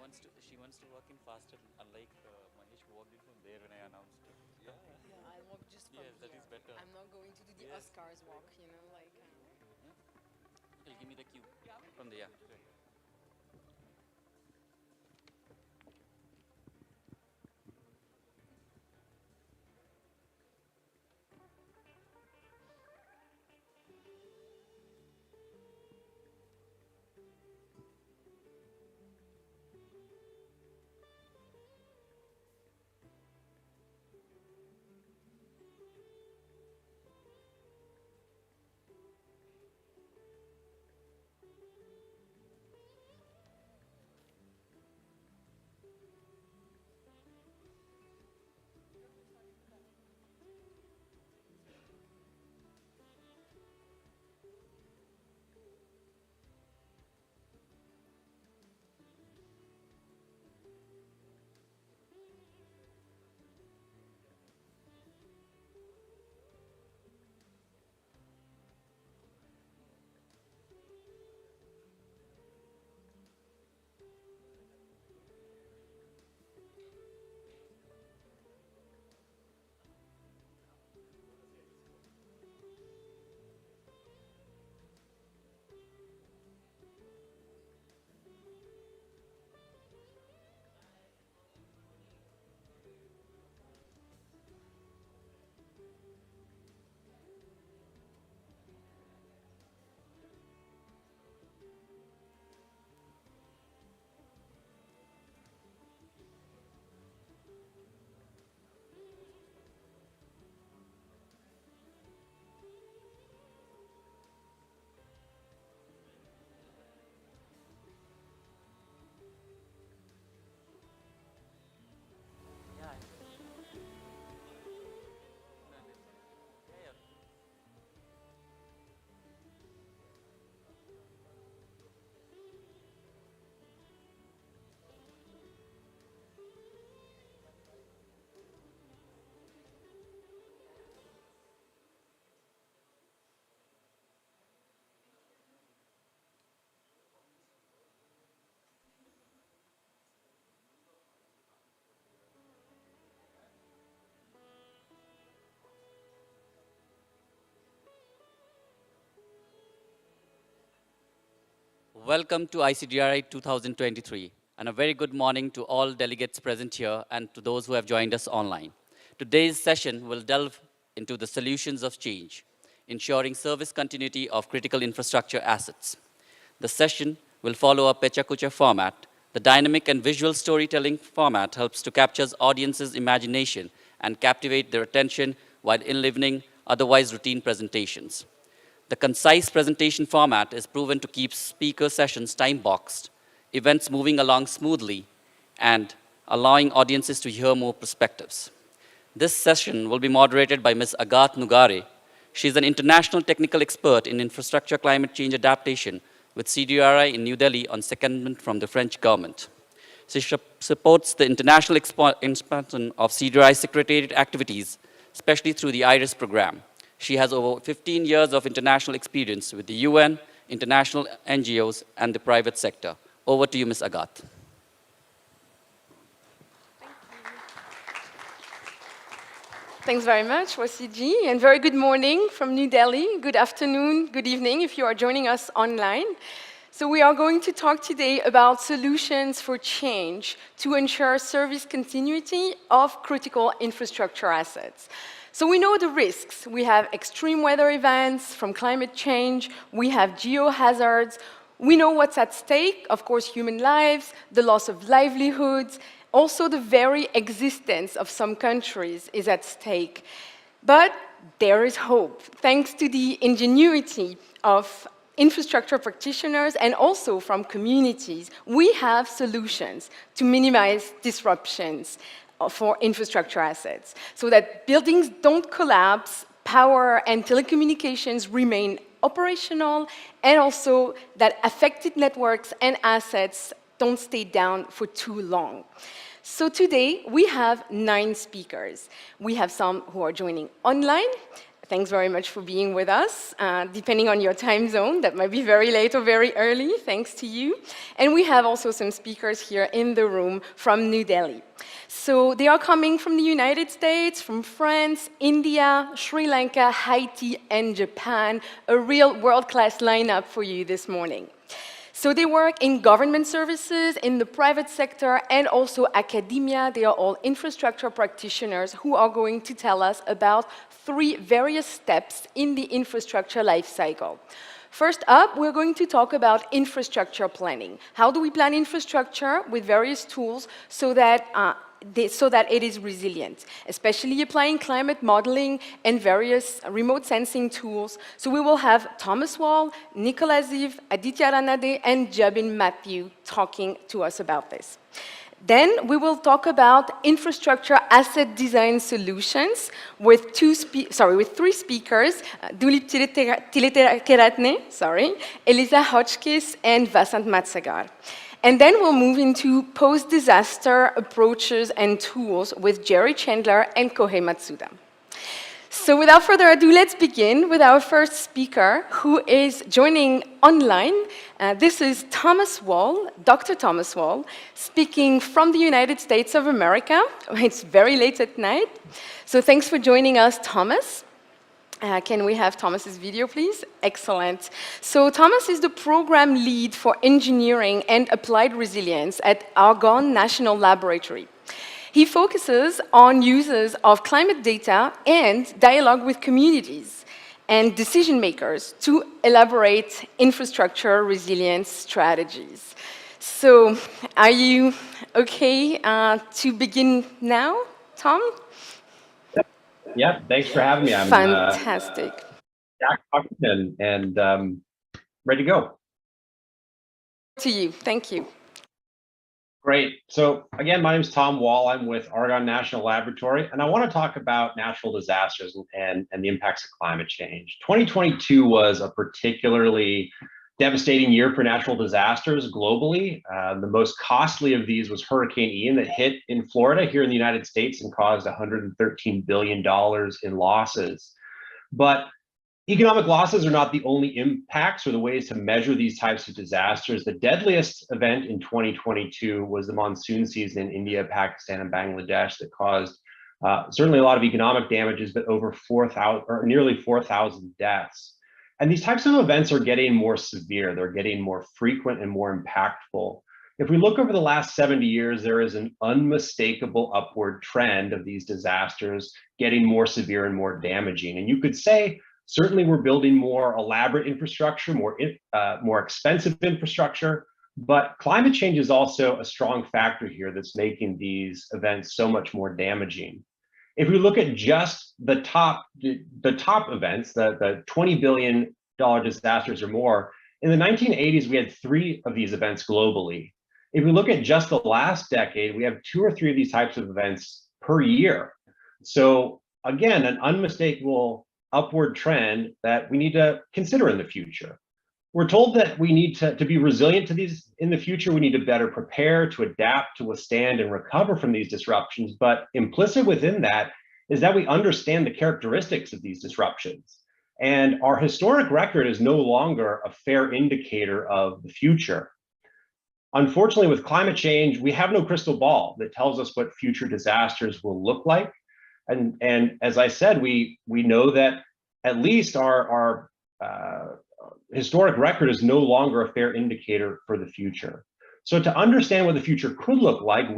She wants to work in faster, unlike Mahesh walked in from there when I announced it. Yeah. Yeah, I'll walk just from Yes, that here. is better. I'm not going to do the Yes. Oscars walk, you know, like. Yeah. He'll give me the cue from there. Yeah. Yeah. No, no. Yeah, yeah. Welcome to ICDRI 2023, and a very good morning to all delegates present here and to those who have joined us online. Today's session will delve into the solutions of change, ensuring service continuity of critical infrastructure assets. The session will follow a Pecha format. The dynamic and visual storytelling format helps to capture audiences' imagination and captivate their attention while enlivening otherwise routine presentations. The concise presentation format is proven to keep speaker sessions time-boxed, events moving along smoothly, and allowing audiences to hear more perspectives. This session will be moderated by Ms. Agathe Nugare. She is an international technical expert in infrastructure climate change adaptation with CDRI in New Delhi on secondment from the French government. She supports the international expansion of CDRI secretariat activities, especially through the IRIS program. She has over 15 years of international experience with the UN, international NGOs, and the private sector. Over to you, Ms. Agathe. Thanks very much, Wasiji, and very good morning from New Delhi. Good afternoon, good evening if you are joining us online. So we are going to talk today about solutions for change to ensure service continuity of critical infrastructure assets. So we know the risks. We have extreme weather events from climate change. We have geohazards. We know what's at stake, of course, human lives, the loss of livelihoods. Also, the very existence of some countries is at stake. But there is hope, thanks to the ingenuity of infrastructure practitioners and also from communities. We have solutions to minimize disruptions for infrastructure assets so that buildings don't collapse, power and telecommunications remain operational, and also that affected networks and assets don't stay down for too long. So today, we have 9 speakers. We have some who are joining online, Thanks very much for being with us. Depending on your time zone, that might be very late or very early, thanks to you. And we have also some speakers here in the room from New Delhi. So they are coming from the United States, from France, India, Sri Lanka, Haiti, and Japan. A real world-class lineup for you this morning. So they work in government services, in the private sector, and also academia. They are all infrastructure practitioners who are going to tell us about 3 various steps in the infrastructure life cycle. First up, we're going to talk about infrastructure planning. How do we plan infrastructure with various tools so that it is resilient, especially applying climate modeling and various remote sensing tools. So we will have Thomas Wall, Nicolas Ziv, Aditya Ranade, and Jabin Matthew talking to us about this. Then we will talk about infrastructure asset design solutions with 3 speakers, Dulip Tilekeratne, Elisa Hotchkiss, and Vasant Matsagar. And then we'll move into post-disaster approaches and tools with Jerry Chandler and Kohei Matsuda. So without further ado, let's begin with our first speaker, who is joining online. This is Thomas Wall, Dr. Thomas Wall, speaking from the United States of America. It's very late at night. So thanks for joining us, Thomas. Can we have Thomas's video, please? Excellent. So Thomas is the program lead for engineering and applied resilience at Argonne National Laboratory. He focuses on uses of climate data and dialogue with communities and decision makers to elaborate infrastructure resilience strategies. So are you okay to begin now, Tom? Yeah, thanks for having me. I'm fantastic. Jack Buckington, and ready to go. To you, thank you. Great. So again, my name is Tom Wall. I'm with Argonne National Laboratory, and I want to talk about natural disasters and the impacts of climate change. 2022 was a particularly devastating year for natural disasters globally. The most costly of these was Hurricane Ian that hit in Florida here in the United States and caused $113 billion in losses. But economic losses are not the only impacts or the ways to measure these types of disasters. The deadliest event in 2022 was the monsoon season in India, Pakistan, and Bangladesh that caused certainly a lot of economic damages, but over nearly 4,000 deaths. And these types of events are getting more severe. They're getting more frequent and more impactful. If we look over the last 70 years, there is an unmistakable upward trend of these disasters getting more severe and more damaging. And you could say, certainly we're building more elaborate infrastructure, more expensive infrastructure, but climate change is also a strong factor here that's making these events so much more damaging. If we look at just the top events, the $20 billion disasters or more, in the 1980s, we had 3 of these events globally. If we look at just the last decade, we have 2 or 3 of these types of events per year. So again, an unmistakable upward trend that we need to consider in the future. We're told that we need to be resilient to these in the future. We need to better prepare, to adapt, to withstand and recover from these disruptions. But implicit within that is that we understand the characteristics of these disruptions. And our historic record is no longer a fair indicator of the future. Unfortunately, with climate change, we have no crystal ball that tells us what future disasters will look like. And as I said, we know that at least our historic record is no longer a fair indicator for the future. So to understand what the future could look like,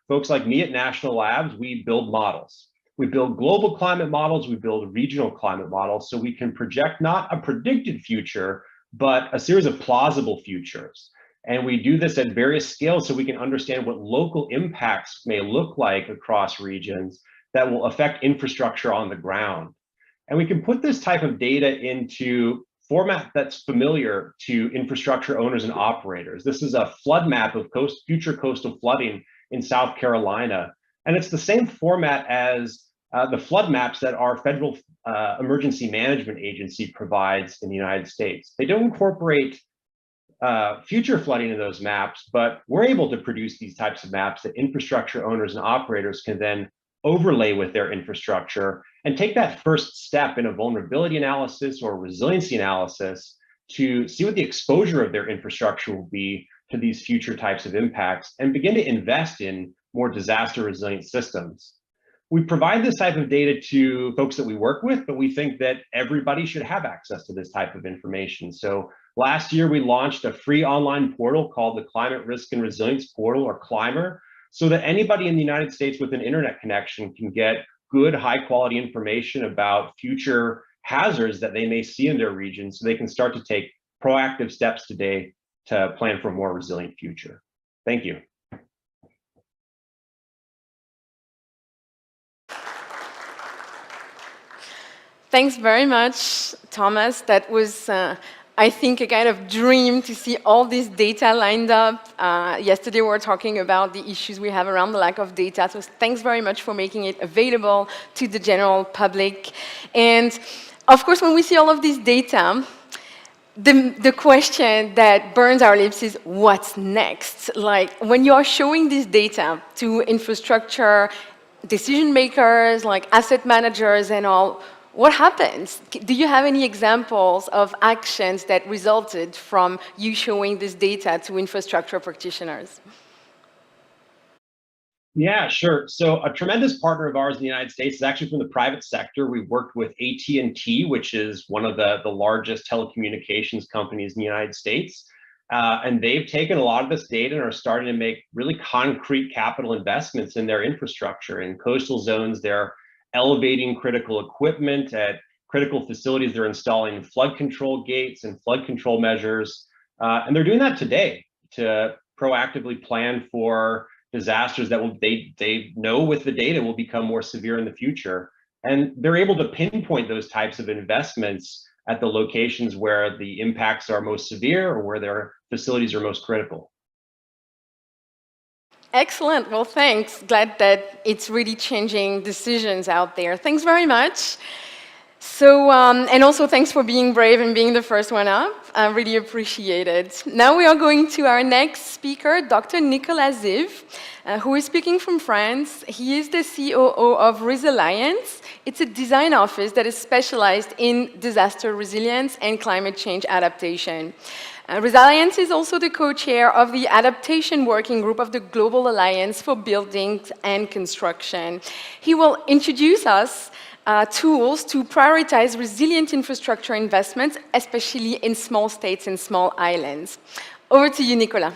folks like me at National Labs, we build models. We build global climate models, we build regional climate models, so we can project not a predicted future, but a series of plausible futures. And we do this at various scales so we can understand what local impacts may look like across regions that will affect infrastructure on the ground. And we can put this type of data into format that's familiar to infrastructure owners and operators. This is a flood map of future coastal flooding in South Carolina. And it's the same format as the flood maps that our Federal Emergency Management Agency provides in the United States. They don't incorporate future flooding in those maps, but we're able to produce these types of maps that infrastructure owners and operators can then overlay with their infrastructure and take that first step in a vulnerability analysis or resiliency analysis to see what the exposure of their infrastructure will be to these future types of impacts and begin to invest in more disaster resilient systems. We provide this type of data to folks that we work with, but we think that everybody should have access to this type of information. So last year, we launched a free online portal called the Climate Risk and Resilience Portal, or CLIMER, so that anybody in the United States with an internet connection can get good, high quality information about future hazards that they may see in their region, so they can start to take proactive steps today to plan for a more resilient future. Thank you. Thanks very much, Thomas. That was, I think, a kind of dream to see all this data lined up. Yesterday, we were talking about the issues we have around the lack of data. So thanks very much for making it available to the general public. And of course, when we see all of this data, the question that burns our lips is, what's next? Like, when you are showing this data to infrastructure decision makers, like asset managers and all, what happens? Do you have any examples of actions that resulted from you showing this data to infrastructure practitioners? Yeah, sure. So a tremendous partner of ours in the United States is actually from the private sector. We worked with AT&T, which is one of the largest telecommunications companies in the United States. And they've taken a lot of this data and are starting to make really concrete capital investments in their infrastructure. In coastal zones, they're elevating critical equipment at critical facilities. They're installing flood control gates and flood control measures. And they're doing that today to proactively plan for disasters that they know with the data will become more severe in the future. And they're able to pinpoint those types of investments at the locations where the impacts are most severe or where their facilities are most critical. Excellent. Well, thanks. Glad that it's really changing decisions out there. Thanks very much. So, and also thanks for being brave and being the first one up. I really appreciate it. Now we are going to our next speaker, Dr. Nicolas Ziv, who is speaking from France. He is the COO of Resilience. It's a design office that is specialized in disaster resilience and climate change adaptation. Resilience is also the co-chair of the Adaptation Working Group of the Global Alliance for Buildings and Construction. He will introduce us tools to prioritize resilient infrastructure investments, especially in small states and small islands. Over to you, Nicolas.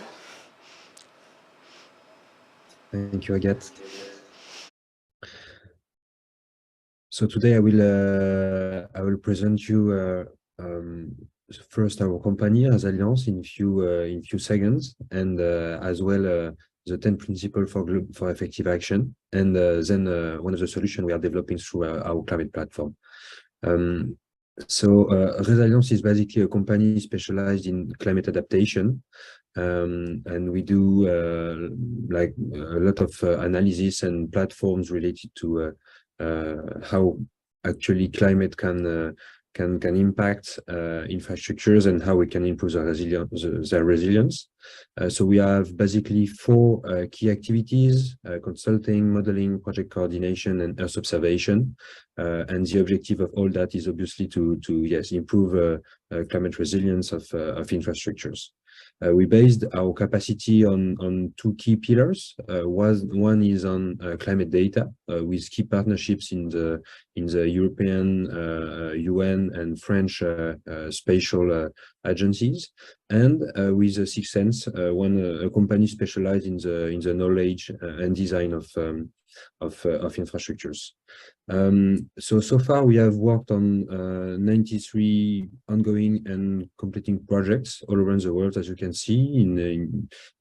Thank you, Agathe. So today I will present you first our company Resilience in few seconds, and as well the 10 principles for effective action, and then one of the solutions we are developing through our climate platform. So Resilience is basically a company specialized in climate adaptation, and we do like a lot of analysis and platforms related to how actually climate can impact infrastructures and how we can improve their resilience. So we have basically 4 key activities: consulting, modeling, project coordination, and Earth observation. And the objective of all that is obviously to improve climate resilience of infrastructures. We based our capacity on 2 key pillars. One is on climate data, with key partnerships in the European, UN, and French spatial agencies, and with Sixth Sense, a company specialized in the knowledge and design of infrastructures. So far we have worked on 93 ongoing and completing projects all around the world, as you can see, in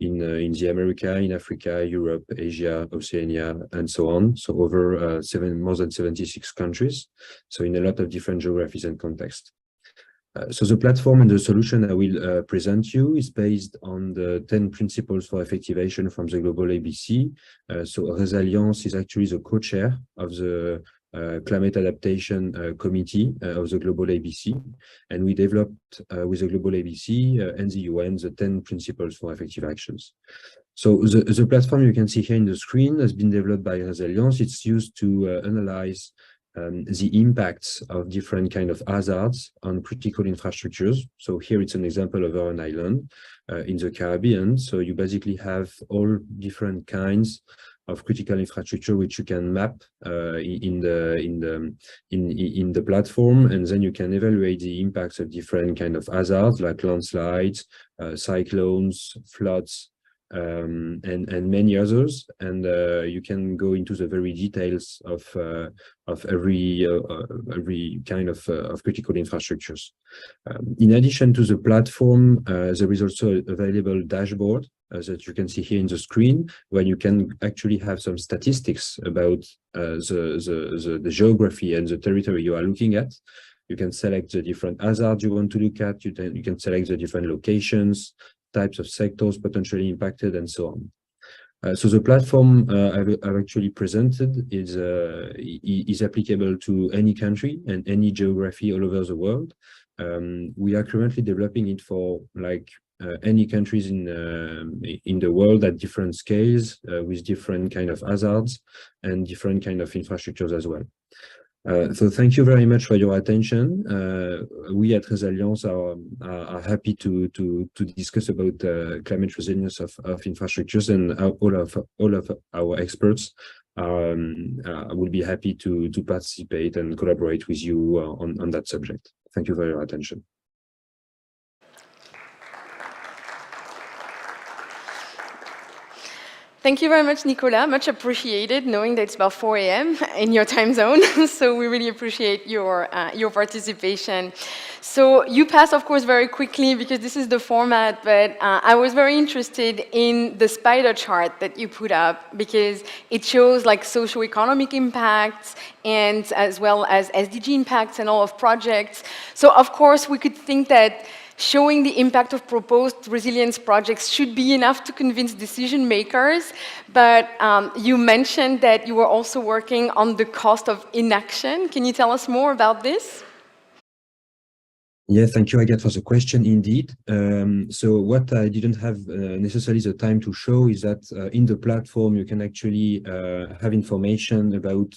the America, in Africa, Europe, Asia, Oceania, and so on. So over more than 76 countries. So in a lot of different geographies and contexts. So the platform and the solution I will present you is based on the 10 principles for effective action from the Global ABC. So Resilience is actually the co-chair of the Climate Adaptation Committee of the Global ABC. And we developed with the Global ABC and the UN the 10 principles for effective actions. So the platform you can see here in the screen has been developed by Resilience. It's used to analyze the impacts of different kind of hazards on critical infrastructures. So here it's an example of an island in the Caribbean. So you basically have all different kinds of critical infrastructure which you can map in the platform, and then you can evaluate the impacts of different kind of hazards like landslides, cyclones, floods, and many others, and you can go into the very details of every kind of critical infrastructures. In addition to the platform, there is also available dashboard that you can see here in the screen, where you can actually have some statistics about the geography and the territory you are looking at. You can select the different hazards you want to look at. You can select the different locations, types of sectors potentially impacted, and so on. So the platform I've actually presented is applicable to any country and any geography all over the world. We are currently developing it for any countries in the world at different scales, with different kind of hazards and different kind of infrastructures as well. So thank you very much for your attention. We at Resilience are happy to discuss about climate resilience of infrastructures, and all of our experts will be happy to participate and collaborate with you on that subject. Thank you for your attention. Thank you very much, Nicolas. Much appreciated, knowing that it's about 4 a.m. in your time zone. So we really appreciate your participation. So you passed, of course, very quickly because this is the format, but I was very interested in the spider chart that you put up, because it shows like socioeconomic impacts and as well as SDG impacts and all of projects. So of course, we could think that showing the impact of proposed resilience projects should be enough to convince decision makers, but you mentioned that you were also working on the cost of inaction. Can you tell us more about this? Yeah, thank you again for the question. Indeed. So what I didn't have necessarily the time to show is that in the platform you can actually have information about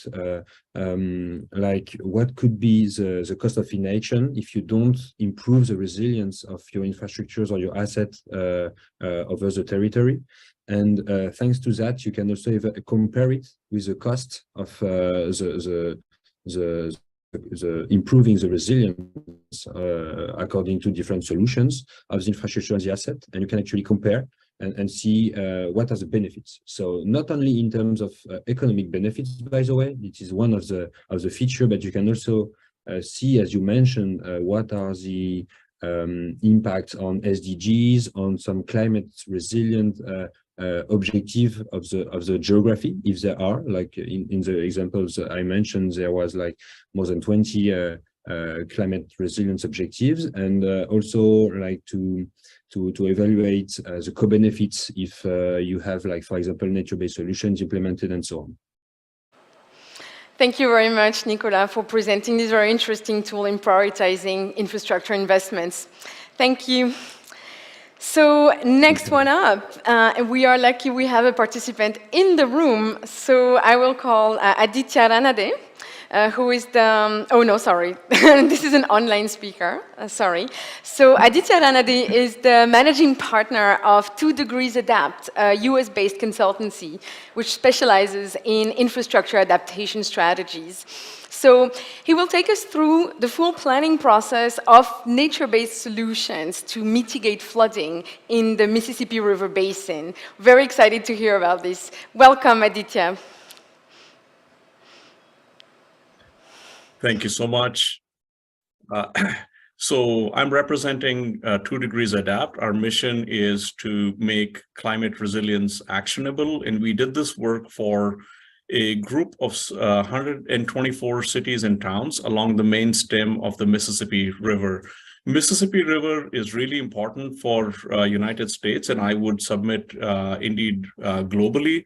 like what could be the cost of inaction if you don't improve the resilience of your infrastructures or your assets over the territory. And thanks to that, you can also compare it with the cost of the improving the resilience according to different solutions of the infrastructure and the asset, and you can actually compare and see what are the benefits. So not only in terms of economic benefits, by the way, it is one of the feature, but you can also see, as you mentioned, what are the impacts on SDGs, on some climate resilient objective of the geography, if there are, like in the examples I mentioned, there was like more than 20 climate resilience objectives, and also like to evaluate the co-benefits if you have, like, for example, nature-based solutions implemented and so on. Thank you very much, Nicolas, for presenting this very interesting tool in prioritizing infrastructure investments. Thank you. So next one up, we are lucky we have a participant in the room. So I will call Aditya Ranade, who is the, oh no, sorry, this is an online speaker, sorry. So Aditya Ranade is the managing partner of 2 Degrees Adapt, a US-based consultancy, which specializes in infrastructure adaptation strategies. So he will take us through the full planning process of nature-based solutions to mitigate flooding in the Mississippi River Basin. Very excited to hear about this. Welcome, Aditya. Thank you so much. So I'm representing 2 Degrees Adapt. Our mission is to make climate resilience actionable, and we did this work for a group of 124 cities and towns along the main stem of the Mississippi River. Mississippi River is really important for United States, and I would submit indeed globally.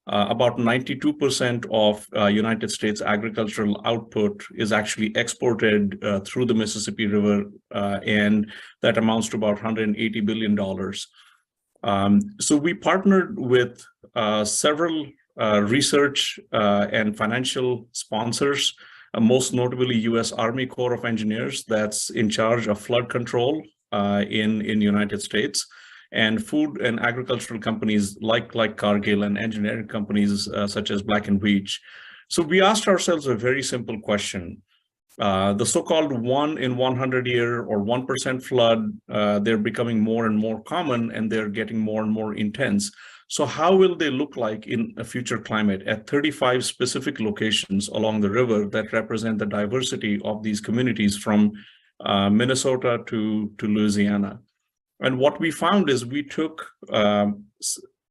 About 92% of United States agricultural output is actually exported through the Mississippi River, and that amounts to about $180 billion. So we partnered with several research and financial sponsors most notably U.S. Army Corps of Engineers that's in charge of flood control in United States, and food and agricultural companies like Cargill, and engineering companies such as Black & Veatch. So we asked ourselves a very simple question. The so-called 1 in 100 year or 1% flood, they're becoming more and more common, and they're getting more and more intense. So how will they look like in a future climate at 35 specific locations along the river that represent the diversity of these communities from Minnesota to Louisiana? And what we found is we took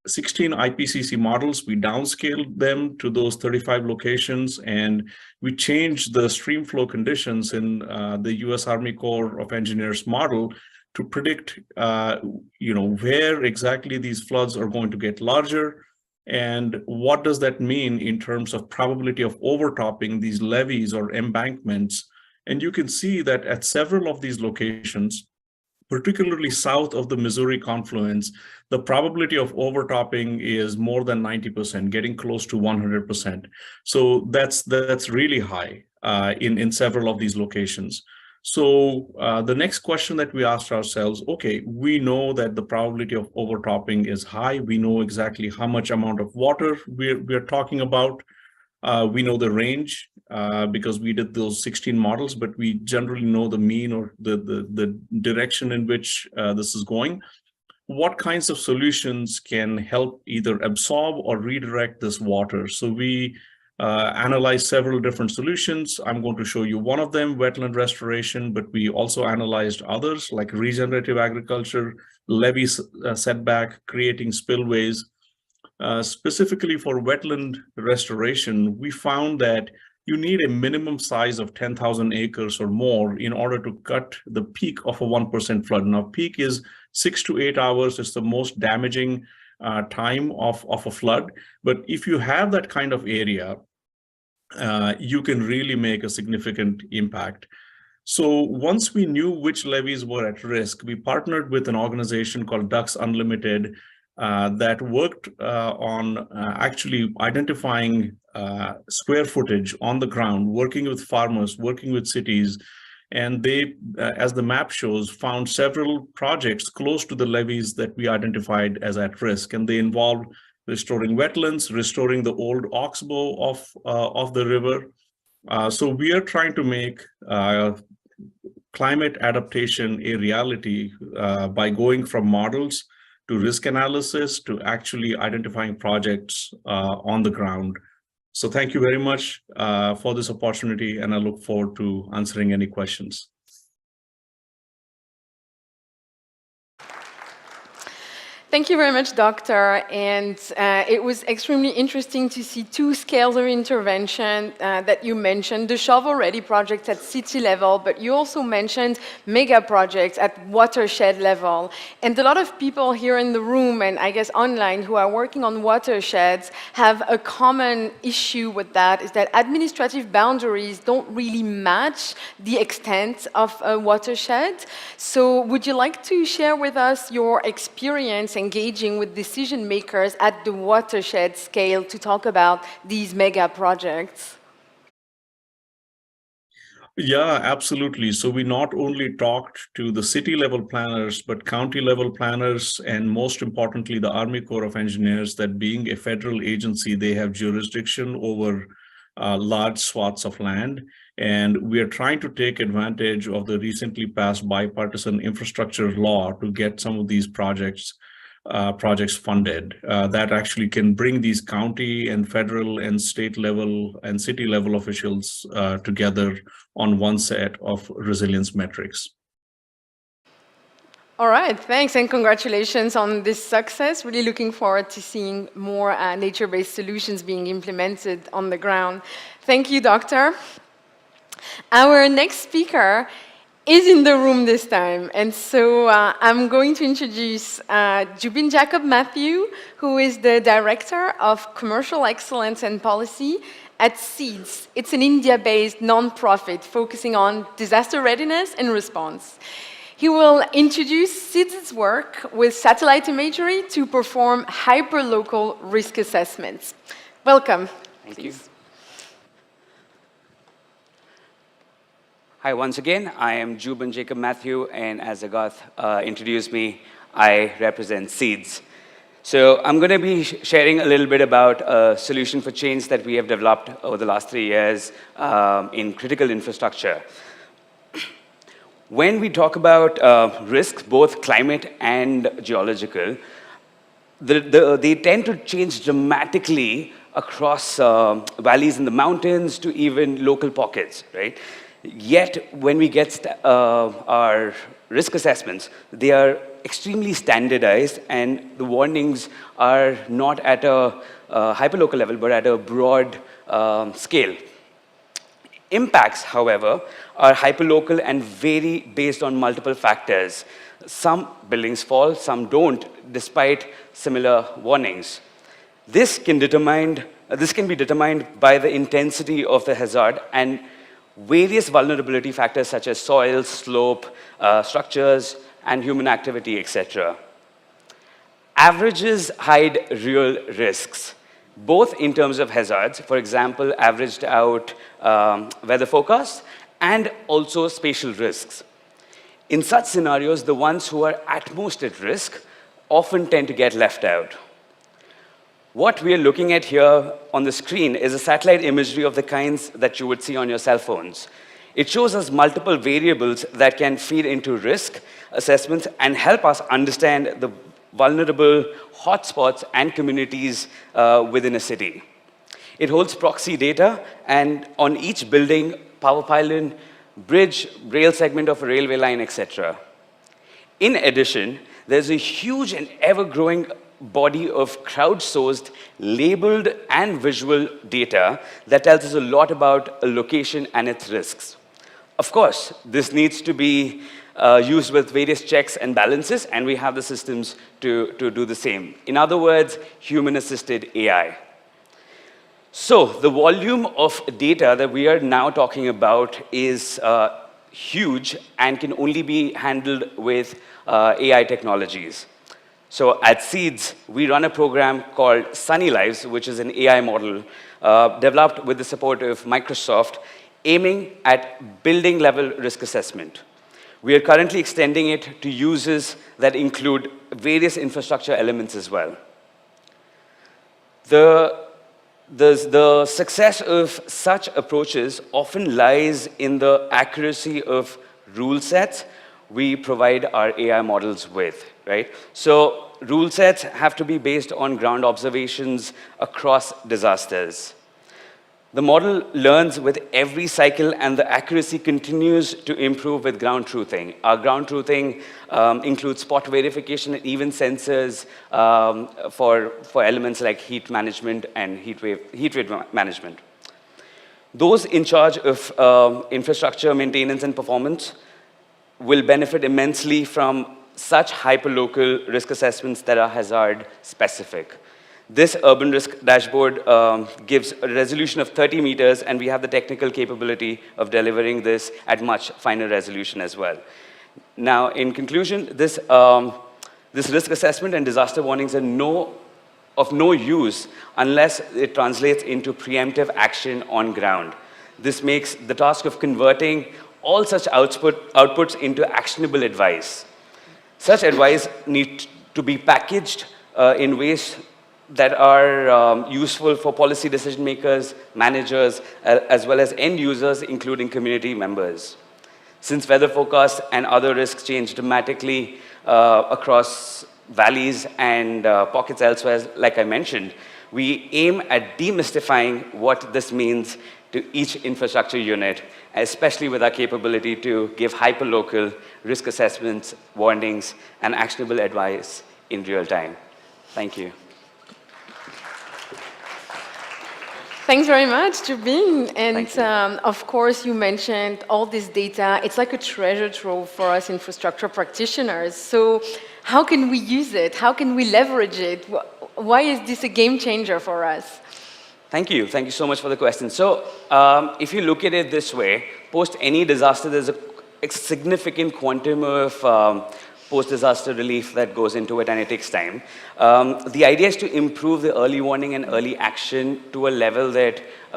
16 IPCC models, we downscaled them to those 35 locations, and we changed the stream flow conditions in the U.S. Army Corps of Engineers model to predict, where exactly these floods are going to get larger, and what does that mean in terms of probability of overtopping these levees or embankments. And you can see that at several of these locations, particularly south of the Missouri confluence, the probability of overtopping is more than 90%, getting close to 100%. So that's really high in several of these locations. So the next question that we asked ourselves, okay, we know that the probability of overtopping is high. We know exactly how much amount of water we're talking about. We know the range because we did those 16 models, but we generally know the mean or the direction in which this is going. What kinds of solutions can help either absorb or redirect this water? So we analyzed several different solutions. I'm going to show you one of them, wetland restoration, but we also analyzed others like regenerative agriculture, levee setback, creating spillways. Specifically for wetland restoration, we found that you need a minimum size of 10,000 acres or more in order to cut the peak of a 1% flood. Now, peak is 6 to 8 hours. It's the most damaging time of a flood. But if you have that kind of area, you can really make a significant impact. So once we knew which levees were at risk, we partnered with an organization called Ducks Unlimited that worked on actually identifying square footage on the ground, working with farmers, working with cities. And they, as the map shows, found several projects close to the levees that we identified as at risk. And they involved restoring wetlands, restoring the old oxbow of the river. So we are trying to make climate adaptation a reality by going from models to risk analysis to actually identifying projects on the ground. So thank you very much for this opportunity, and I look forward to answering any questions. Thank you very much, Doctor. And it was extremely interesting to see two scales of intervention that you mentioned, the shovel-ready projects at city level, but you also mentioned mega projects at watershed level. And a lot of people here in the room, and I guess online, who are working on watersheds have a common issue with that, is that administrative boundaries don't really match the extent of a watershed. So would you like to share with us your experience engaging with decision makers at the watershed scale to talk about these mega projects? Yeah, absolutely. So we not only talked to the city level planners, but county level planners, and most importantly, the Army Corps of Engineers, that being a federal agency, they have jurisdiction over large swaths of land. And we are trying to take advantage of the recently passed bipartisan infrastructure law to get some of these projects funded that actually can bring these county and federal and state level and city level officials together on one set of resilience metrics. All right, thanks, and congratulations on this success. Really looking forward to seeing more nature-based solutions being implemented on the ground. Thank you, Doctor. Our next speaker is in the room this time. And so I'm going to introduce Jubin Jacob Matthew, who is the Director of Commercial Excellence and Policy at SEEDS. It's an India-based nonprofit focusing on disaster readiness and response. He will introduce SEEDS' work with satellite imagery to perform hyperlocal risk assessments. Welcome. Thank you. Hi, once again, I am Juban Jacob Matthew, and as Agath introduced me, I represent Seeds. So I'm going to be sharing a little bit about a solution for change that we have developed over the last 3 years in critical infrastructure. When we talk about risks, both climate and geological, they tend to change dramatically across valleys in the mountains to even local pockets, right? Yet, when we get our risk assessments, they are extremely standardized, and the warnings are not at a hyperlocal level, but at a broad scale. Impacts, however, are hyperlocal and vary based on multiple factors. Some buildings fall, some don't, despite similar warnings. This can be determined by the intensity of the hazard and various vulnerability factors such as soil, slope, structures, and human activity, etc. Averages hide real risks, both in terms of hazards, for example, averaged out weather forecasts, and also spatial risks. In such scenarios, the ones who are at most at risk often tend to get left out. What we are looking at here on the screen is a satellite imagery of the kinds that you would see on your cell phones. It shows us multiple variables that can feed into risk assessments and help us understand the vulnerable hotspots and communities within a city. It holds proxy data, and on each building, power pylon, bridge, rail segment of a railway line, etc. In addition, there's a huge and ever-growing body of crowdsourced, labeled, and visual data that tells us a lot about a location and its risks. Of course, this needs to be used with various checks and balances, and we have the systems to do the same. In other words, human-assisted AI. So the volume of data that we are now talking about is huge and can only be handled with AI technologies. So at Seeds, we run a program called Sunny Lives, which is an AI model developed with the support of Microsoft, aiming at building-level risk assessment. We are currently extending it to uses that include various infrastructure elements as well. The success of such approaches often lies in the accuracy of rule sets we provide our AI models with, right? So rule sets have to be based on ground observations across disasters. The model learns with every cycle, and the accuracy continues to improve with ground truthing. Our ground truthing includes spot verification and even sensors for elements like heat management and heat wave management. Those in charge of infrastructure maintenance and performance will benefit immensely from such hyperlocal risk assessments that are hazard specific. This urban risk dashboard gives a resolution of 30 meters, and we have the technical capability of delivering this at much finer resolution as well. Now, in conclusion, this risk assessment and disaster warnings are of no use unless it translates into preemptive action on ground. This makes the task of converting all such outputs into actionable advice. Such advice needs to be packaged in ways that are useful for policy decision makers, managers, as well as end users, including community members. Since weather forecasts and other risks change dramatically across valleys and pockets elsewhere, like I mentioned, we aim at demystifying what this means to each infrastructure unit, especially with our capability to give hyperlocal risk assessments, warnings, and actionable advice in real time. Thank you. Thanks very much, Jubin. And of course, you mentioned all this data. It's like a treasure trove for us infrastructure practitioners. So how can we use it? How can we leverage it? Why is this a game changer for us? Thank you. Thank you so much for the question. So if you look at it this way, post any disaster, there's a significant quantum of post-disaster relief that goes into it, and it takes time. The idea is to improve the early warning and early action to a level that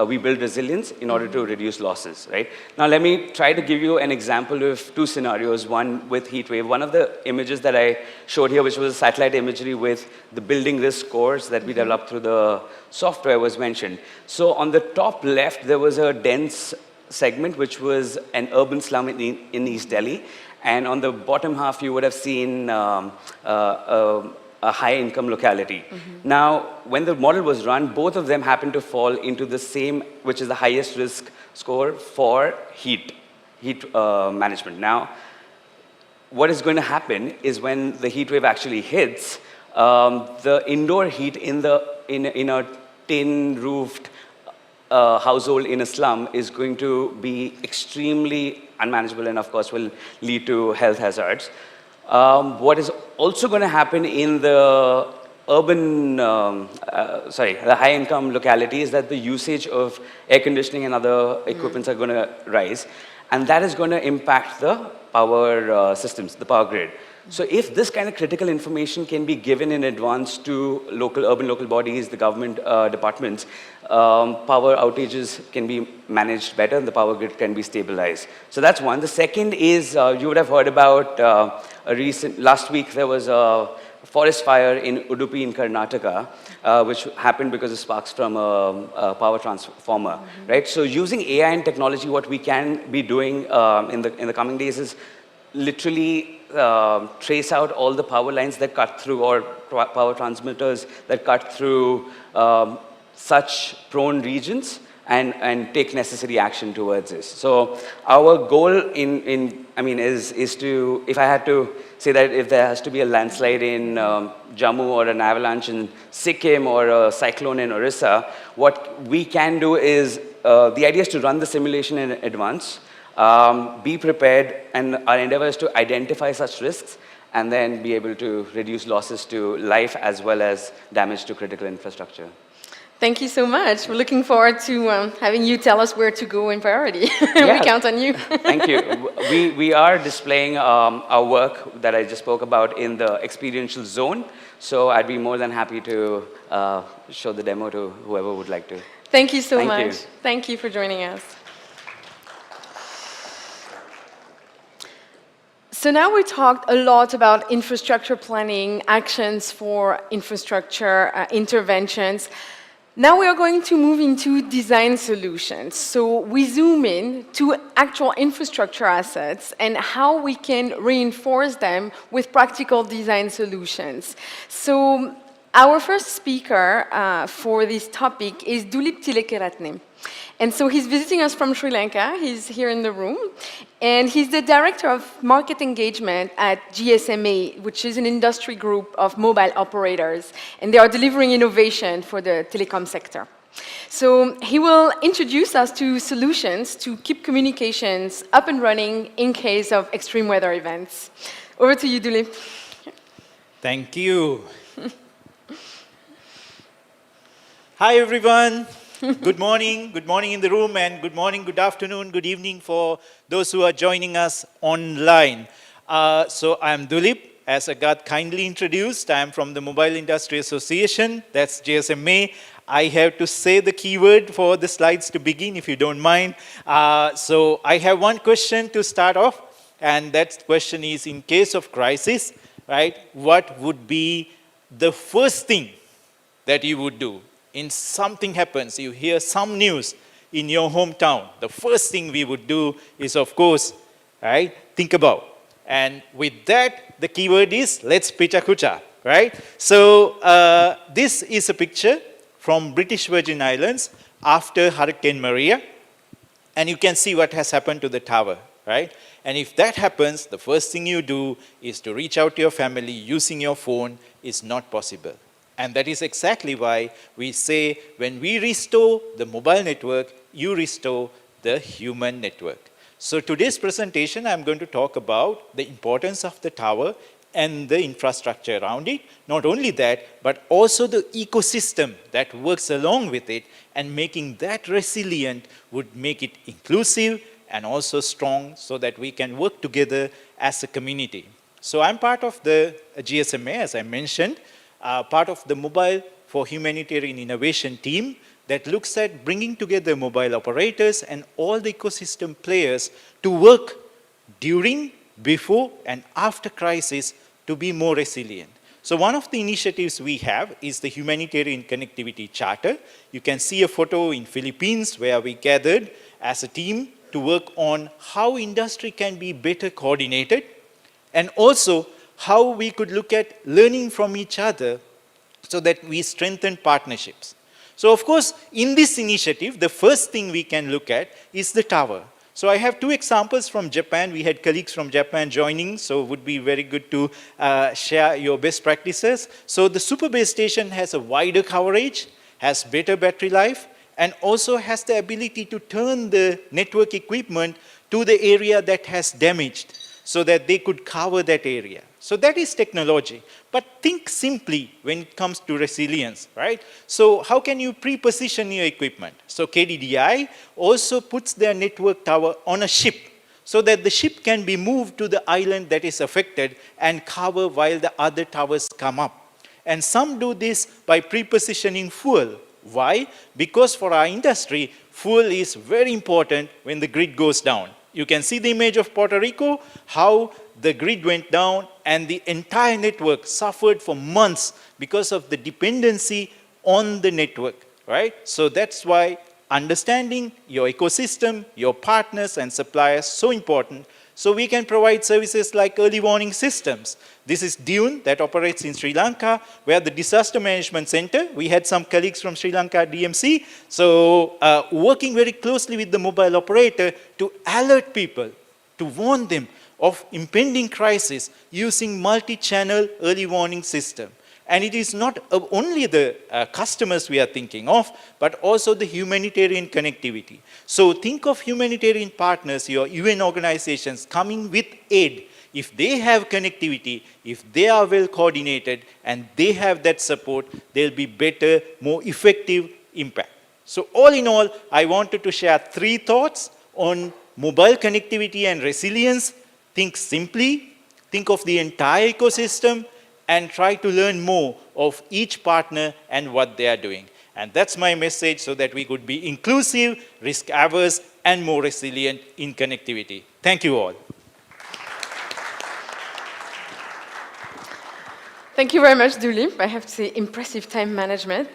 we build resilience in order to reduce losses, right? Now, let me try to give you an example of two scenarios, one with heat wave. One of the images that I showed here, which was satellite imagery with the building risk scores that we developed through the software, was mentioned. So on the top left, there was a dense segment, which was an urban slum in East Delhi. And on the bottom half, you would have seen a high-income locality. Now, when the model was run, both of them happened to fall into the same, which is the highest risk score for heat management. Now, what is going to happen is when the heat wave actually hits, the indoor heat in a tin-roofed household in a slum is going to be extremely unmanageable and, of course, will lead to health hazards. What is also going to happen in the the high-income locality is that the usage of air conditioning and other equipments are going to rise, and that is going to impact the power systems, the power grid. So if this kind of critical information can be given in advance to urban local bodies, the government departments, power outages can be managed better and the power grid can be stabilized. So that's one. The second is, you would have heard about last week there was a forest fire in Udupi in Karnataka, which happened because of sparks from a power transformer, right? So using AI and technology, what we can be doing in the coming days is literally trace out all the power lines that cut through, or power transmitters that cut through such prone regions, and take necessary action towards this. So our goal is to, if I had to say that if there has to be a landslide in Jammu or an avalanche in Sikkim or a cyclone in Orissa, what we can do is, the idea is to run the simulation in advance, be prepared, and our endeavor is to identify such risks and then be able to reduce losses to life as well as damage to critical infrastructure. Thank you so much. We're looking forward to having you tell us where to go in priority. Yeah. We count on you. Thank you. We are displaying our work that I just spoke about in the experiential zone. So I'd be more than happy to show the demo to whoever would like to. Thank you so Thank much. you. Thank you for joining us. So now we talked a lot about infrastructure planning, actions for infrastructure interventions. Now we are going to move into design solutions. So we zoom in to actual infrastructure assets and how we can reinforce them with practical design solutions. So our first speaker for this topic is Dulip Tilekeratne. And so he's visiting us from Sri Lanka. He's here in the room. And he's the director of market engagement at GSMA, which is an industry group of mobile operators. And they are delivering innovation for the telecom sector. So he will introduce us to solutions to keep communications up and running in case of extreme weather events. Over to you, Dulip. Thank you. Hi, everyone. Good morning in the room, and good morning, good afternoon, good evening for those who are joining us online. So I'm Dulip, as Agat kindly introduced. I'm from the Mobile Industry Association, that's GSMA. I have to say the keyword for the slides to begin, if you don't mind. So I have one question to start off, and that question is, in case of crisis, right, what would be the first thing that you would do? In something happens, you hear some news in your hometown, the first thing we would do is, of course, right, think about. And with that, the keyword is, let's picha kucha, right? So this is a picture from British Virgin Islands after Hurricane Maria. And you can see what has happened to the tower, right? And if that happens, the first thing you do is to reach out to your family using your phone is not possible. And that is exactly why we say when we restore the mobile network, you restore the human network. So today's presentation, I'm going to talk about the importance of the tower and the infrastructure around it. Not only that, but also the ecosystem that works along with it, and making that resilient would make it inclusive and also strong so that we can work together as a community. So I'm part of the GSMA, as I mentioned, part of the Mobile for Humanitarian Innovation team that looks at bringing together mobile operators and all the ecosystem players to work during, before, and after crisis to be more resilient. So one of the initiatives we have is the Humanitarian Connectivity Charter. You can see a photo in Philippines where we gathered as a team to work on how industry can be better coordinated and also how we could look at learning from each other so that we strengthen partnerships. So of course, in this initiative, the first thing we can look at is the tower. So I have two examples from Japan. We had colleagues from Japan joining, so it would be very good to share your best practices. So the super base station has a wider coverage, has better battery life, and also has the ability to turn the network equipment to the area that has damaged so that they could cover that area. So that is technology. But think simply when it comes to resilience, right? So how can you pre-position your equipment? So KDDI also puts their network tower on a ship so that the ship can be moved to the island that is affected and cover while the other towers come up. And some do this by pre-positioning fuel. Why? Because for our industry, fuel is very important when the grid goes down. You can see the image of Puerto Rico, how the grid went down and the entire network suffered for months because of the dependency on the network, right? So that's why understanding your ecosystem, your partners and suppliers so important. So we can provide services like early warning systems. This is Dune that operates in Sri Lanka, where the Disaster Management Center, we had some colleagues from Sri Lanka DMC, so working very closely with the mobile operator to alert people, to warn them of impending crisis using multi-channel early warning system. And it is not only the customers we are thinking of, but also the humanitarian connectivity. So think of humanitarian partners, your UN organizations coming with aid. If they have connectivity, if they are well coordinated, and they have that support, there'll be better, more effective impact. So all in all, I wanted to share 3 thoughts on mobile connectivity and resilience. Think simply, think of the entire ecosystem, and try to learn more of each partner and what they are doing. And that's my message so that we could be inclusive, risk-averse, and more resilient in connectivity. Thank you all. Thank you very much, Dulip. I have to say, impressive time management.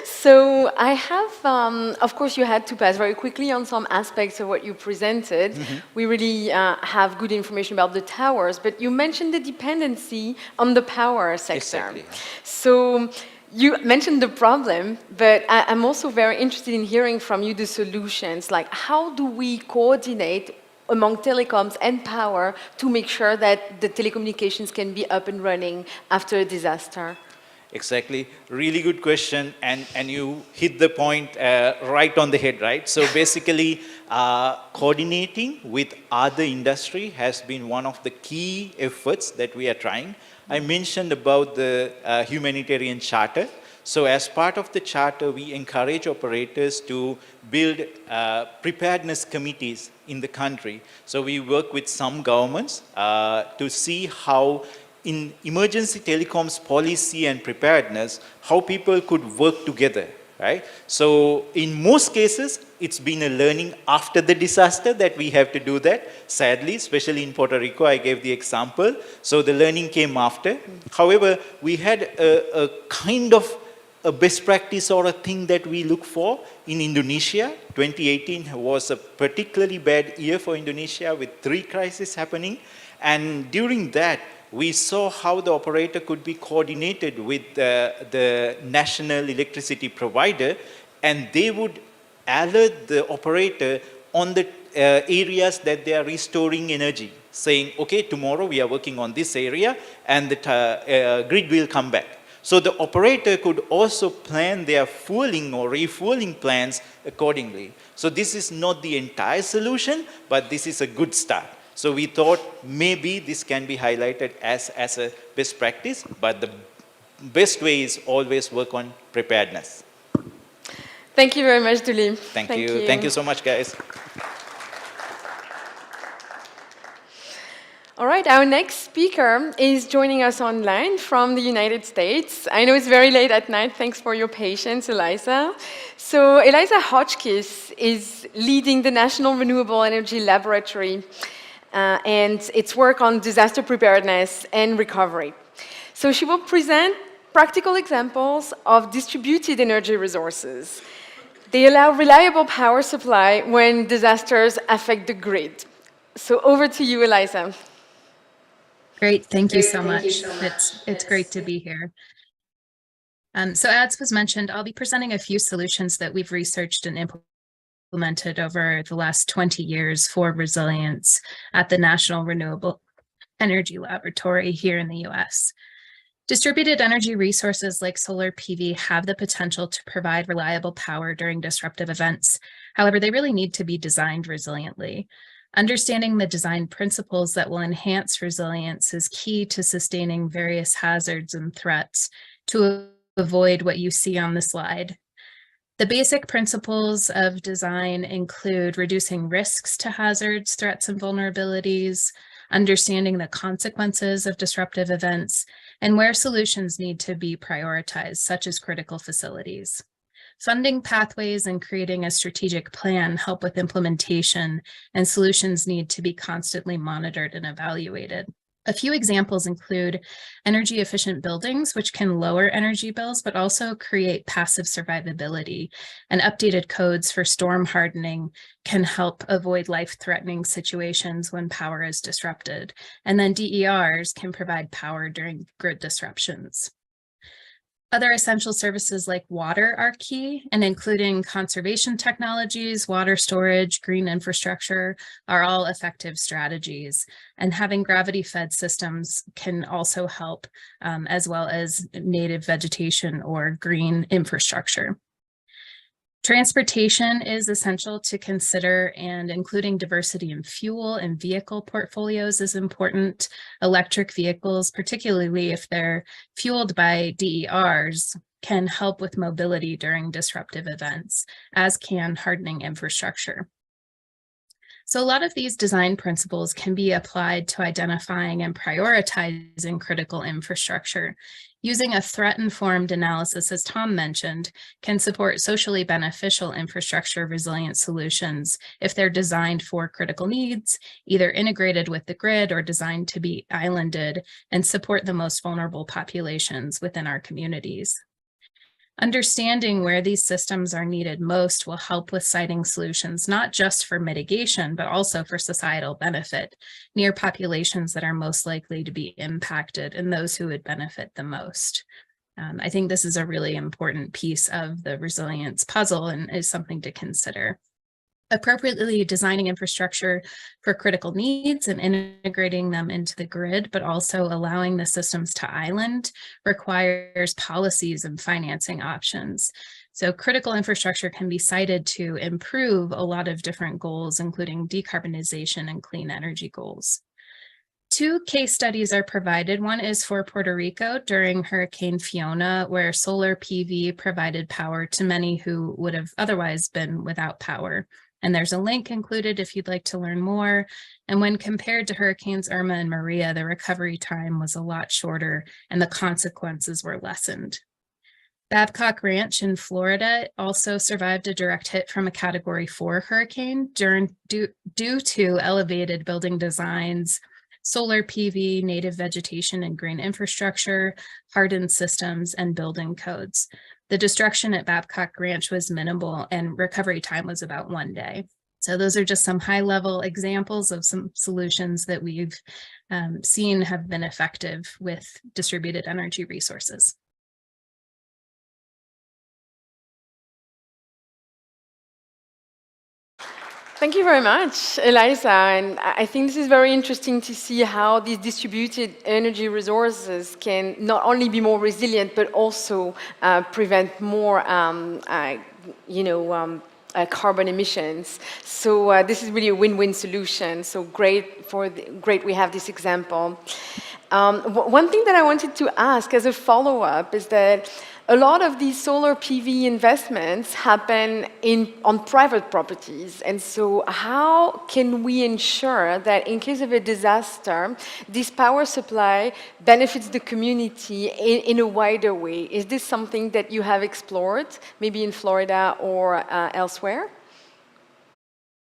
So I have, of course, you had to pass very quickly on some aspects of what you presented. We really have good information about the towers, but you mentioned the dependency on the power sector. Exactly. So you mentioned the problem, but I'm also very interested in hearing from you the solutions. Like, how do we coordinate among telecoms and power to make sure that the telecommunications can be up and running after a disaster? Exactly. Really good question. And you hit the point right on the head, right? So basically, coordinating with other industry has been one of the key efforts that we are trying. I mentioned about the humanitarian charter. So as part of the charter, we encourage operators to build preparedness committees in the country. So we work with some governments to see how in emergency telecoms policy and preparedness, how people could work together, right? So in most cases, it's been a learning after the disaster that we have to do that. Sadly, especially in Puerto Rico, I gave the example. So the learning came after. However, we had a kind of a best practice or a thing that we look for in Indonesia. 2018 was a particularly bad year for Indonesia with 3 crises happening. And during that, we saw how the operator could be coordinated with the national electricity provider, and they would alert the operator on the areas that they are restoring energy, saying, okay, tomorrow we are working on this area, and the grid will come back. So the operator could also plan their fueling or refueling plans accordingly. So this is not the entire solution, but this is a good start. So we thought maybe this can be highlighted as a best practice, but the best way is always work on preparedness. Thank you very much, Dulip. Thank you. Thank you so much, guys. All right. right, our next speaker is joining us online from the United States. I know it's very late at night. Thanks for your patience, Eliza. So Eliza Hotchkiss is leading the National Renewable Energy Laboratory and its work on disaster preparedness and recovery. So she will present practical examples of distributed energy resources. They allow reliable power supply when disasters affect the grid. So over to you, Eliza. Great, thank you so much. It's great to be here. So as was mentioned, I'll be presenting a few solutions that we've researched and implemented over the last 20 years for resilience at the National Renewable Energy Laboratory here in the US. Distributed energy resources like solar PV have the potential to provide reliable power during disruptive events. However, they really need to be designed resiliently. Understanding the design principles that will enhance resilience is key to sustaining various hazards and threats to avoid what you see on the slide. The basic principles of design include reducing risks to hazards, threats, and vulnerabilities, understanding the consequences of disruptive events, and where solutions need to be prioritized, such as critical facilities. Funding pathways and creating a strategic plan help with implementation, and solutions need to be constantly monitored and evaluated. A few examples include energy efficient buildings, which can lower energy bills, but also create passive survivability, and updated codes for storm hardening can help avoid life-threatening situations when power is disrupted. And then DERs can provide power during grid disruptions. Other essential services like water are key, and including conservation technologies, water storage, green infrastructure are all effective strategies. And having gravity-fed systems can also help, as well as native vegetation or green infrastructure. Transportation is essential to consider, and including diversity in fuel and vehicle portfolios is important. Electric vehicles, particularly if they're fueled by DERs, can help with mobility during disruptive events, as can hardening infrastructure. So a lot of these design principles can be applied to identifying and prioritizing critical infrastructure. Using a threat-informed analysis, as Tom mentioned, can support socially beneficial infrastructure resilient solutions if they're designed for critical needs, either integrated with the grid or designed to be islanded and support the most vulnerable populations within our communities. Understanding where these systems are needed most will help with siting solutions, not just for mitigation, but also for societal benefit near populations that are most likely to be impacted and those who would benefit the most. I think this is a really important piece of the resilience puzzle and is something to consider. Appropriately designing infrastructure for critical needs and integrating them into the grid, but also allowing the systems to island requires policies and financing options. So critical infrastructure can be cited to improve a lot of different goals, including decarbonization and clean energy goals. Two case studies are provided. One is for Puerto Rico during Hurricane Fiona, where solar PV provided power to many who would have otherwise been without power. And there's a link included if you'd like to learn more. And when compared to Hurricanes Irma and Maria, the recovery time was a lot shorter and the consequences were lessened. Babcock Ranch in Florida also survived a direct hit from a Category 4 hurricane due to elevated building designs, solar PV, native vegetation and green infrastructure, hardened systems, and building codes. The destruction at Babcock Ranch was minimal and recovery time was about 1 day. So those are just some high-level examples of some solutions that we've seen have been effective with distributed energy resources. Thank you very much, Eliza. And I think this is very interesting to see how these distributed energy resources can not only be more resilient, but also prevent more, carbon emissions. So this is really a win-win solution. So great we have this example. One thing that I wanted to ask as a follow-up is that a lot of these solar PV investments happen on private properties. And so how can we ensure that in case of a disaster, this power supply benefits the community in a wider way? Is this something that you have explored, maybe in Florida or elsewhere?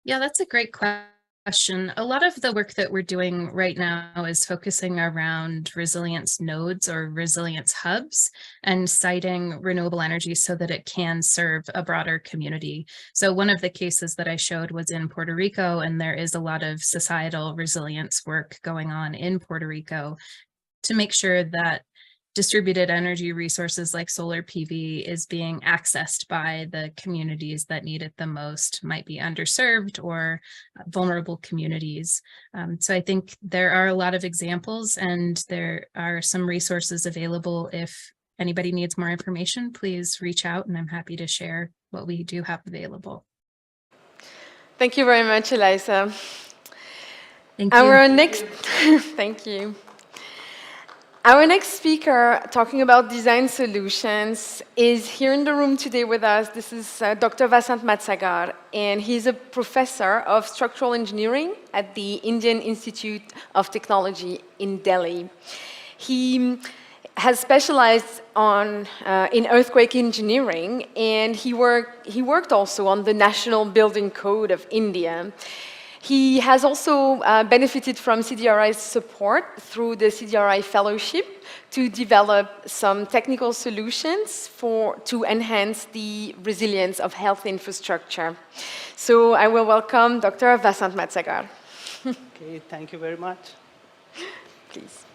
Yeah, that's a great question. A lot of the work that we're doing right now is focusing around resilience nodes or resilience hubs and citing renewable energy so that it can serve a broader community. So one of the cases that I showed was in Puerto Rico, and there is a lot of societal resilience work going on in Puerto Rico to make sure that distributed energy resources like solar PV is being accessed by the communities that need it the most, might be underserved or vulnerable communities. So I think there are a lot of examples, and there are some resources available. If anybody needs more information, please reach out, and I'm happy to share what we do have available. Thank you very much, Elisa. Thank you. Our next, thank you. Our next speaker, talking about design solutions, is here in the room today with us. This is Dr. Vasant Matsagar, and he's a professor of structural engineering at the Indian Institute of Technology in Delhi. He has specialized in earthquake engineering, and he worked also on the National Building Code of India. He has also benefited from CDRI's support through the CDRI Fellowship to develop some technical solutions to enhance the resilience of health infrastructure. So I will welcome Dr. Vasant Matsagar. Okay, thank you very much. Please.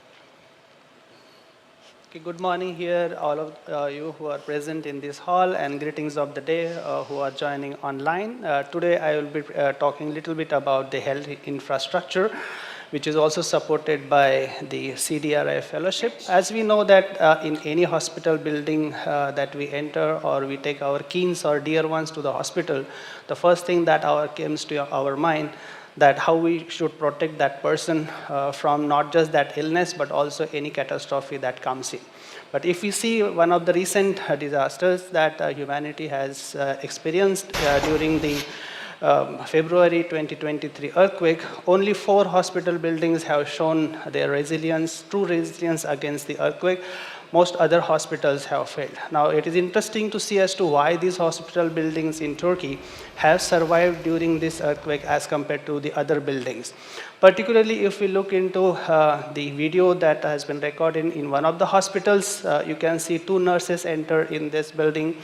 Okay, good morning here, all of you who are present in this hall, and greetings of the day who are joining online. Today I will be talking a little bit about the health infrastructure, which is also supported by the CDRI Fellowship. As we know that in any hospital building that we enter, or we take our kins or dear ones to the hospital, the first thing that comes to our mind that how we should protect that person from not just that illness, but also any catastrophe that comes in. But if we see one of the recent disasters that humanity has experienced during the February 2023 earthquake, only 4 hospital buildings have shown their resilience, true resilience against the earthquake. Most other hospitals have failed. Now, it is interesting to see as to why these hospital buildings in Turkey have survived during this earthquake as compared to the other buildings. Particularly, if we look into the video that has been recorded in one of the hospitals, you can see 2 nurses enter in this building,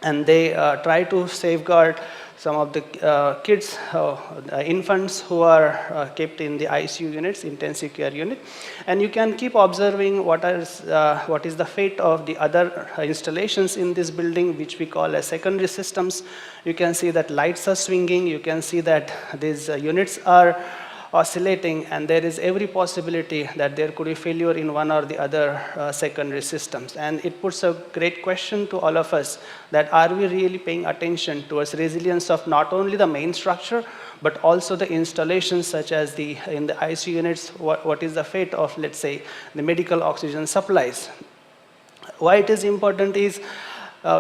and they try to safeguard some of the kids, infants who are kept in the ICU units, intensive care unit. And you can keep observing what is the fate of the other installations in this building, which we call as secondary systems. You can see that lights are swinging. You can see that these units are oscillating, and there is every possibility that there could be failure in one or the other secondary systems. And it puts a great question to all of us, that are we really paying attention towards resilience of not only the main structure, but also the installations such as in the ICU units, what is the fate of, let's say, the medical oxygen supplies. Why it is important is,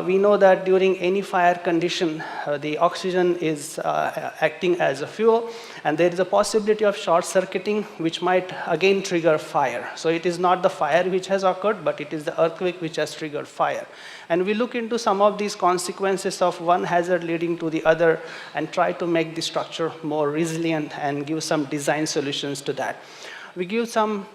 we know that during any fire condition, the oxygen is acting as a fuel, and there is a possibility of short circuiting, which might again trigger fire. So it is not the fire which has occurred, but it is the earthquake which has triggered fire. And we look into some of these consequences of one hazard leading to the other, and try to make the structure more resilient and give some design solutions to that. We give some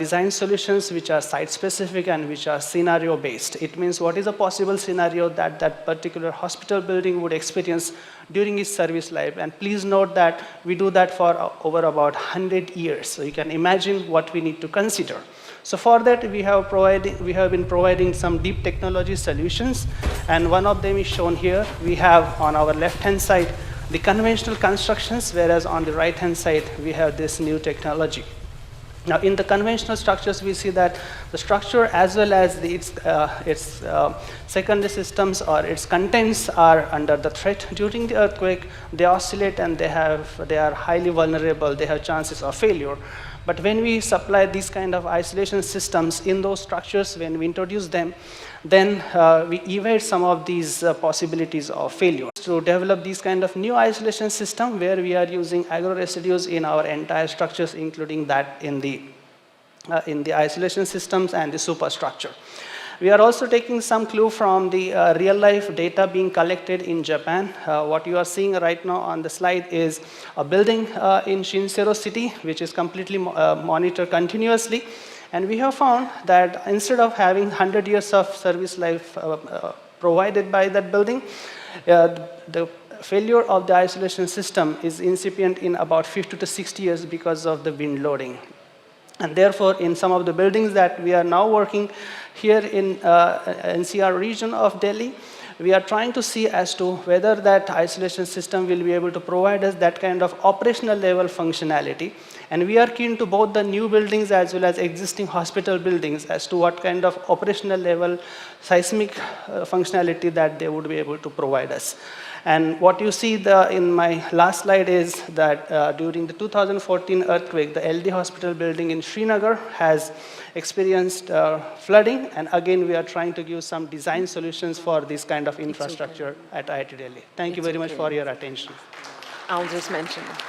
design solutions which are site-specific and which are scenario-based. It means what is a possible scenario that that particular hospital building would experience during its service life. And please note that we do that for over about 100 years. So you can imagine what we need to consider. So for that, we have been providing some deep technology solutions. And one of them is shown here. We have on our left-hand side the conventional constructions, whereas on the right-hand side, we have this new technology. Now, in the conventional structures, we see that the structure as well as its secondary systems or its contents are under the threat during the earthquake. They oscillate, and they are highly vulnerable. They have chances of failure. But when we supply these kind of isolation systems in those structures, when we introduce them, then we evade some of these possibilities of failure. To develop these kind of new isolation system where we are using agro-residues in our entire structures, including that in the isolation systems and the superstructure. We are also taking some clue from the real-life data being collected in Japan. What you are seeing right now on the slide is a building in Shinsero City, which is completely monitored continuously. And we have found that instead of having 100 years of service life provided by that building, the failure of the isolation system is incipient in about 50 to 60 years because of the wind loading. And therefore, in some of the buildings that we are now working here in NCR region of Delhi, we are trying to see as to whether that isolation system will be able to provide us that kind of operational level functionality. And we are keen to both the new buildings as well as existing hospital buildings as to what kind of operational level seismic functionality that they would be able to provide us. And what you see in my last slide is that during the 2014 earthquake, the LD hospital building in Srinagar has experienced flooding. And again, we are trying to give some design solutions for this kind of infrastructure at IIT Delhi. Thank you very much for your attention. I'll just mention it.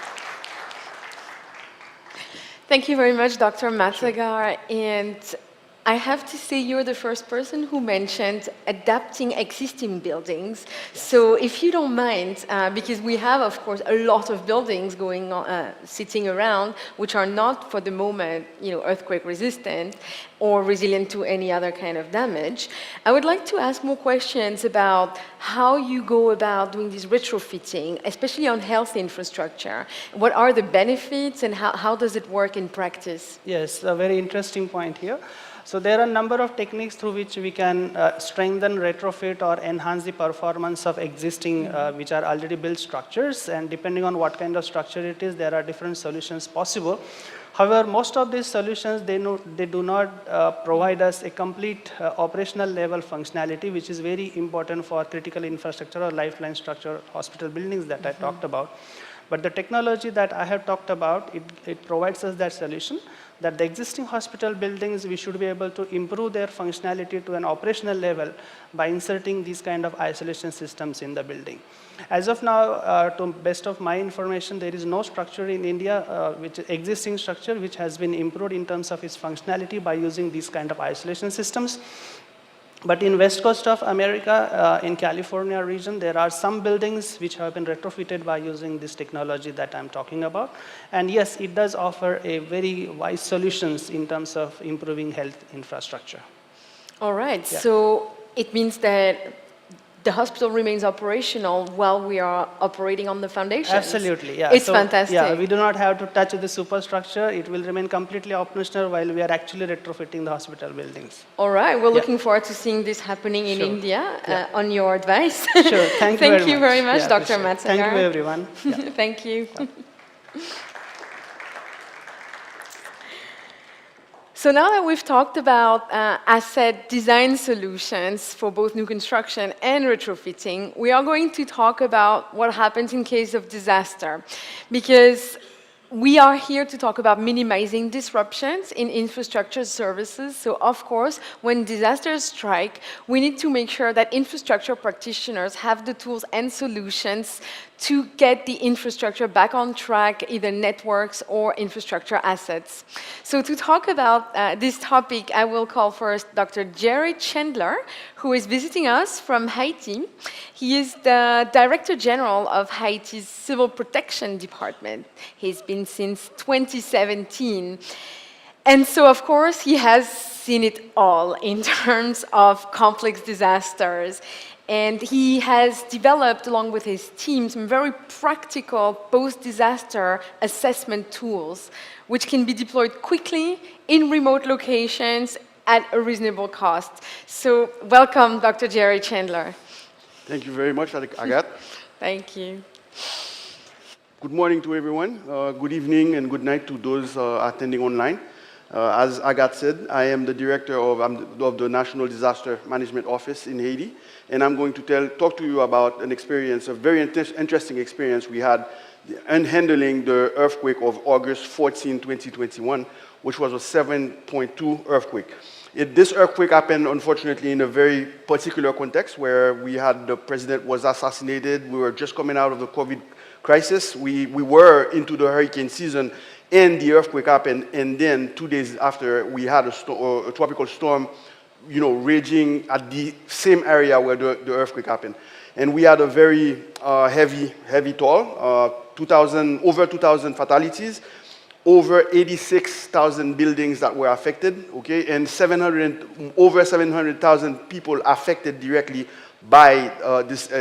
Thank you very much, Dr. Matsagar. And I have to say you're the first person who mentioned adapting existing buildings. So if you don't mind, because we have, of course, a lot of buildings going on, sitting around, which are not for the moment, earthquake resistant or resilient to any other kind of damage. I would like to ask more questions about how you go about doing this retrofitting, especially on health infrastructure. What are the benefits and how does it work in practice? Yes, a very interesting point here. So there are a number of techniques through which we can strengthen, retrofit, or enhance the performance of existing, which are already built structures. And depending on what kind of structure it is, there are different solutions possible. However, most of these solutions, they do not provide us a complete operational level functionality, which is very important for critical infrastructure or lifeline structure hospital buildings that I talked about. But the technology that I have talked about, it provides us that solution, that the existing hospital buildings, we should be able to improve their functionality to an operational level by inserting these kind of isolation systems in the building. As of now, to best of my information, there is no structure in India, which existing structure, which has been improved in terms of its functionality by using these kind of isolation systems. But in West Coast of America, in California region, there are some buildings which have been retrofitted by using this technology that I'm talking about. And yes, it does offer a very wise solutions in terms of improving health infrastructure. All right, Yeah. so it means that the hospital remains operational while we are operating on the foundations. Absolutely, yeah. It's So, fantastic. Yeah, we do not have to touch the superstructure. It will remain completely operational while we are actually retrofitting the hospital buildings. All right, we're Yeah. looking forward to seeing this happening in Sure. India Yeah. on your advice. Sure, thank you very much, Yeah, Dr. appreciate it. Matsagar. Thank you, everyone. Yeah. Thank you. So now that we've talked about asset design solutions for both new construction and retrofitting, we are going to talk about what happens in case of disaster. Because we are here to talk about minimizing disruptions in infrastructure services. So of course, when disasters strike, we need to make sure that infrastructure practitioners have the tools and solutions to get the infrastructure back on track, either networks or infrastructure assets. So to talk about this topic, I will call first Dr. Jerry Chandler, who is visiting us from Haiti. He is the Director General of Haiti's Civil Protection Department. He's been since 2017. And so, of course, he has seen it all in terms of complex disasters. And he has developed, along with his team, some very practical post-disaster assessment tools, which can be deployed quickly in remote locations at a reasonable cost. So welcome, Dr. Jerry Chandler. Thank you very much, Agathe. Thank you. Good morning to everyone. Good evening and good night to those attending online. As Agathe said, I am the director of the National Disaster Management Office in Haiti, and I'm going to talk to you about an experience, a very interesting experience we had in handling the earthquake of August 14, 2021, which was a 7.2 earthquake. This earthquake happened, unfortunately, in a very particular context where the president was assassinated. We were just coming out of the COVID crisis. We were into the hurricane season, and the earthquake happened. And then 2 days after, we had a tropical storm, raging at the same area where the earthquake happened. And we had a very heavy toll, over 2,000 fatalities, over 86,000 buildings that were affected, okay, and over 700,000 people affected directly by this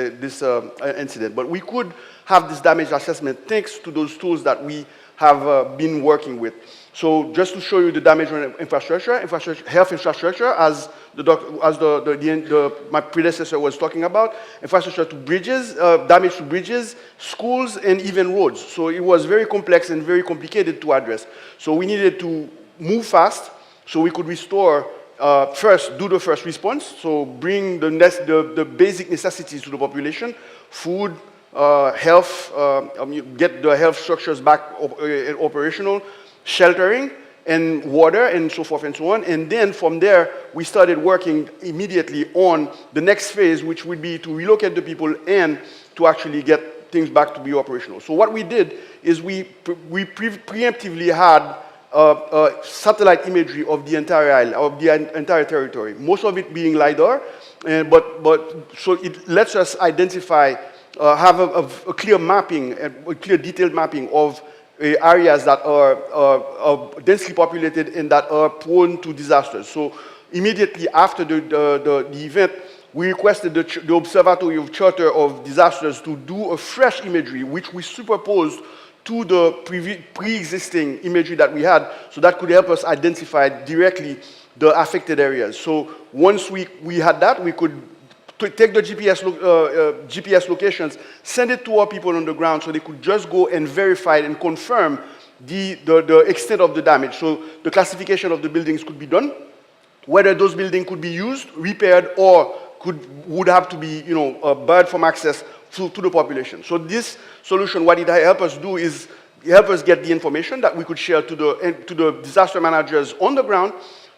incident. But we could have this damage assessment thanks to those tools that we have been working with. So just to show you the damage on infrastructure, health infrastructure, as my predecessor was talking about, infrastructure to bridges, damage to bridges, schools, and even roads. So it was very complex and very complicated to address. So we needed to move fast so we could restore, do the first response, so bring the basic necessities to the population, food, health, get the health structures back operational, sheltering, and water, and so forth and so on. And then from there, we started working immediately on the next phase, which would be to relocate the people and to actually get things back to be operational. So what we did is we preemptively had satellite imagery of the entire island, of the entire territory, most of it being LiDAR, so it lets us identify, have a clear mapping, a clear detailed mapping of areas that are densely populated and that are prone to disasters. So immediately after the event, we requested the Observatory of Charter of Disasters to do a fresh imagery, which we superposed to the pre-existing imagery that we had, so that could help us identify directly the affected areas. So once we had that, we could take the GPS locations, send it to our people on the ground so they could just go and verify and confirm the extent of the damage. So the classification of the buildings could be done, whether those buildings could be used, repaired, or would have to be barred from access to the population. So this solution, what it helped us do is help us get the information that we could share to the disaster managers on the ground,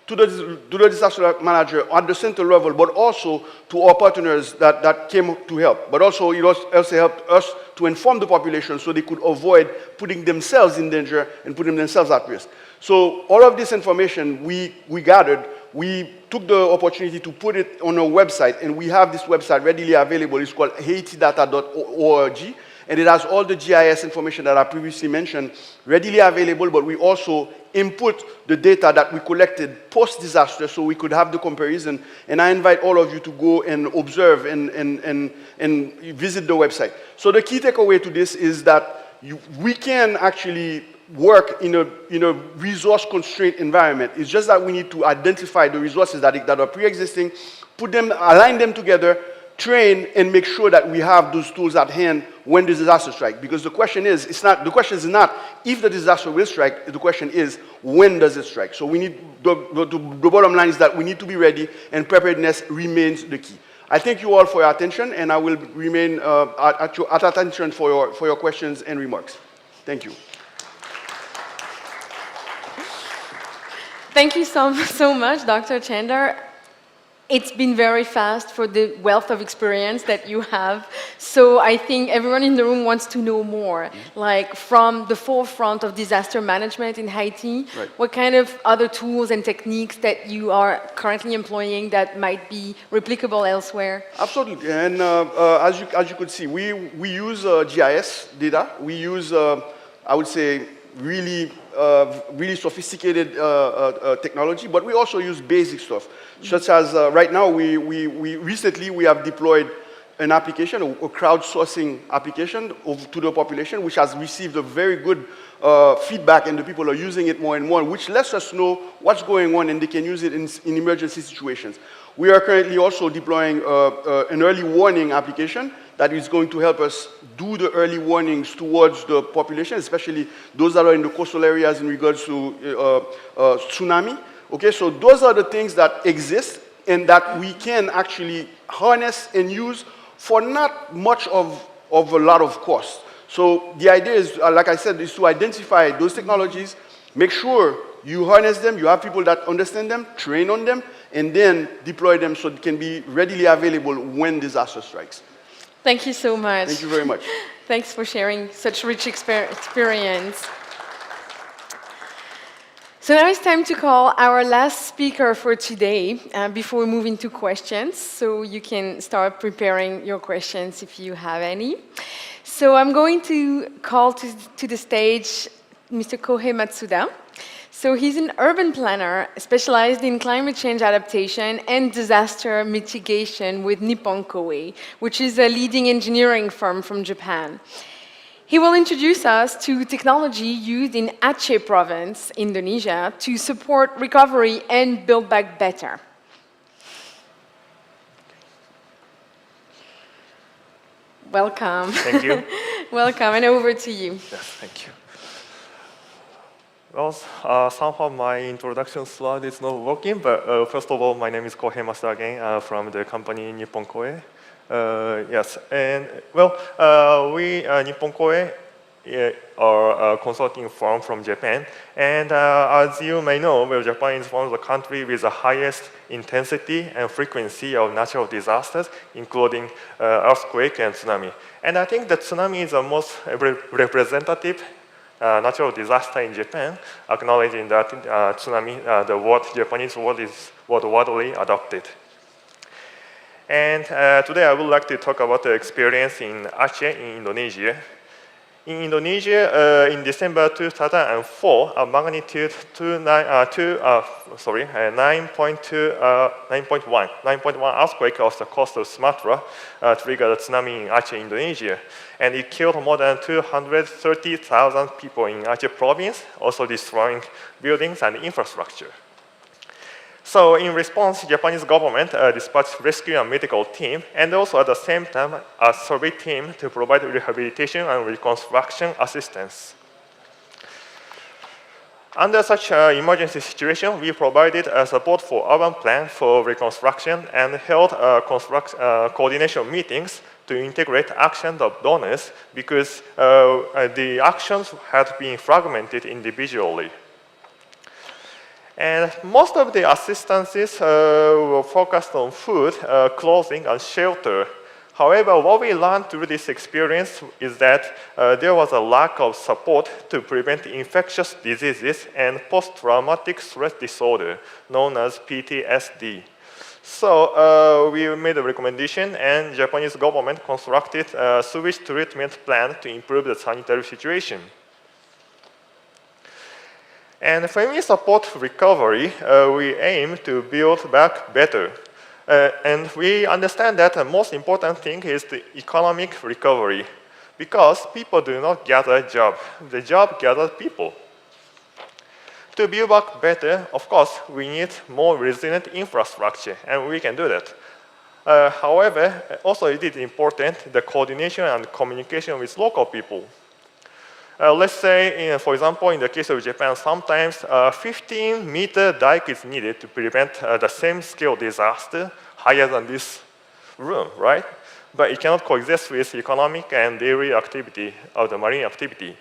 to the disaster manager at the central level, but also to our partners that came to help. But also, it also helped us to inform the population so they could avoid putting themselves in danger and putting themselves at risk. So all of this information we gathered, we took the opportunity to put it on a website, and we have this website readily available. It's called haitidata.org. And it has all the GIS information that I previously mentioned readily available, but we also input the data that we collected post-disaster so we could have the comparison. And I invite all of you to go and observe and visit the website. So the key takeaway to this is that we can actually work in a resource-constrained environment. It's just that we need to identify the resources that are pre-existing, align them together, train, and make sure that we have those tools at hand when the disaster strikes. Because the question is not if the disaster will strike, the question is when does it strike. So we need, the bottom line is that we need to be ready, and preparedness remains the key. I thank you all for your attention, and I will remain at attention for your questions and remarks. Thank you. Thank you so much, Dr. Chander. It's been very fast for the wealth of experience that you have. So I think everyone in the room wants to know more, like from the forefront of disaster management in Haiti, right. What kind of other tools and techniques that you are currently employing that might be replicable elsewhere? Absolutely, and as you could see, we use GIS data. We use, I would say, really sophisticated technology, but we also use basic stuff, such as right now we recently have deployed an application, a crowdsourcing application to the population, which has received a very good feedback, and the people are using it more and more, which lets us know what's going on, and they can use it in emergency situations. We are currently also deploying an early warning application that is going to help us do the early warnings towards the population, especially those that are in the coastal areas in regards to tsunami. Okay, so those are the things that exist and that we can actually harness and use for not much of a lot of cost. So the idea is, like I said, is to identify those technologies, make sure you harness them, you have people that understand them, train on them, and then deploy them so it can be readily available when disaster strikes. Thank you so much. Thank you very much. Thanks for sharing such rich experience. So now it's time to call our last speaker for today before we move into questions. So you can start preparing your questions if you have any. So I'm going to call to the stage Mr. Kohei Matsuda. So he's an urban planner specialized in climate change adaptation and disaster mitigation with Nippon Koei, which is a leading engineering firm from Japan. He will introduce us to technology used in Aceh province, Indonesia, to support recovery and build back better. Welcome. Thank you. Welcome, and over to you. Yes, thank you. Well, somehow my introduction slide is not working, but first of all, my name is Kohei Masa again from the company Nippon Koei. Yes, and well, we, Nippon Koei, are a consulting firm from Japan. And as you may know, well, Japan is one of the countries with the highest intensity and frequency of natural disasters, including earthquake and tsunami. And I think that tsunami is the most representative natural disaster in Japan, acknowledging that tsunami, the Japanese word is widely adopted. And today I would like to talk about the experience in Aceh in Indonesia. In Indonesia, in December 2004, a magnitude 9.1 earthquake off the coast of Sumatra triggered a tsunami in Aceh, Indonesia. And it killed more than 230,000 people in Aceh province, also destroying buildings and infrastructure. So in response, Japanese government dispatched rescue and medical team, and also at the same time, a survey team to provide rehabilitation and reconstruction assistance. Under such an emergency situation, we provided support for urban plan for reconstruction and held coordination meetings to integrate actions of donors because the actions had been fragmented individually. And most of the assistances were focused on food, clothing, and shelter. However, what we learned through this experience is that there was a lack of support to prevent infectious diseases and post-traumatic stress disorder, known as PTSD. So we made a recommendation, and Japanese government constructed a sewage treatment plan to improve the sanitary situation. And when we support recovery, we aim to build back better. And we understand that the most important thing is the economic recovery, because people do not gather a job. The job gathers people. To build back better, of course, we need more resilient infrastructure, and we can do that. However, also it is important, the coordination and communication with local people. Let's say, for example, in the case of Japan, sometimes a 15-meter dike is needed to prevent the same scale disaster higher than this room, right? But it cannot coexist with economic and daily activity of the marine activity.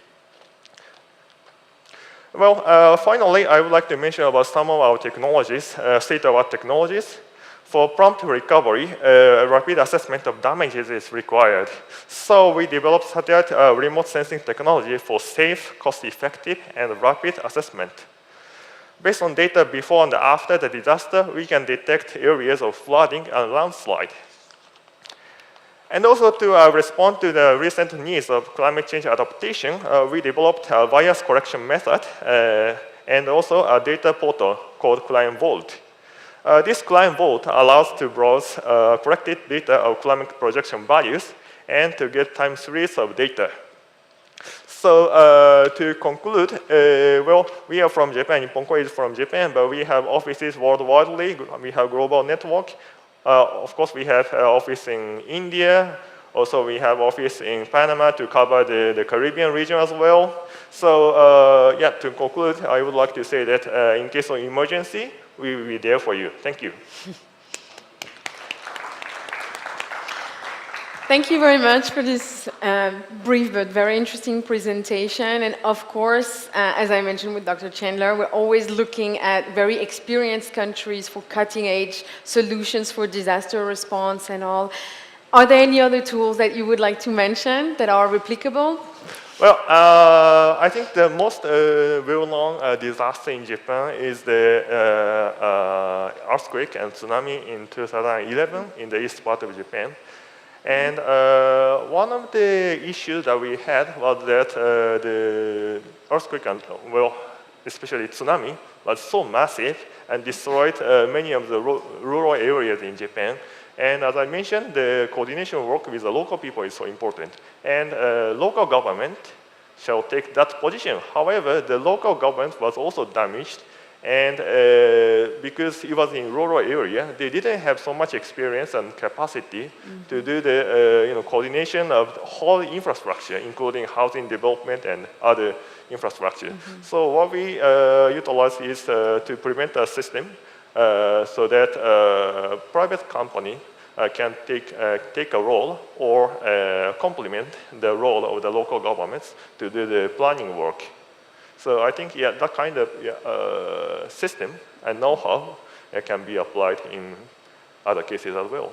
Well, finally, I would like to mention about some of our technologies, state-of-the-art technologies. For prompt recovery, rapid assessment of damages is required. So we developed satellite remote sensing technology for safe, cost-effective, and rapid assessment. Based on data before and after the disaster, we can detect areas of flooding and landslide. And also to respond to the recent needs of climate change adaptation, we developed a bias correction method and also a data portal called Climate Vault. This Climate Vault allows to browse corrected data of climate projection values and to get time series of data. So to conclude, well, we are from Japan. Nippon Koei is from Japan, but we have offices worldwide. We have global network. Of course, we have office in India, Also, we have office in Panama to cover the Caribbean region as well. So yeah, to conclude, I would like to say that in case of emergency, we will be there for you. Thank you. Thank you very much for this brief but very interesting presentation. And of course, as I mentioned with Dr. Chandler, we're always looking at very experienced countries for cutting-edge solutions for disaster response and all. Are there any other tools that you would like to mention that are replicable? Well, I think the most well-known disaster in Japan is the earthquake and tsunami in 2011 in the east part of Japan. And one of the issues that we had was that the earthquake and, well, especially tsunami, was so massive and destroyed many of the rural areas in Japan. And as I mentioned, the coordination work with the local people is so important. And local government shall take that position. However, the local government was also damaged. And because it was in rural area, they didn't have so much experience and capacity to do the coordination of the whole infrastructure, including housing development and other infrastructure. So what we utilize is to prevent a system so that private company can take a role or complement the role of the local governments to do the planning work. So I think, yeah, that kind of system and know-how can be applied in other cases as well.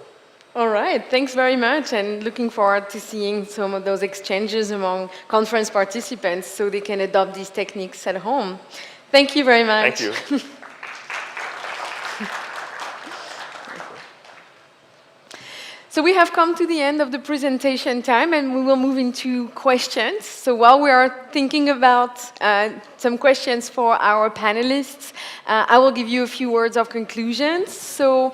All right, thanks very much, and looking forward to seeing some of those exchanges among conference participants so they can adopt these techniques at home. Thank you very much. Thank you. So we have come to the end of the presentation time, and we will move into questions. So while we are thinking about some questions for our panelists, I will give you a few words of conclusions. So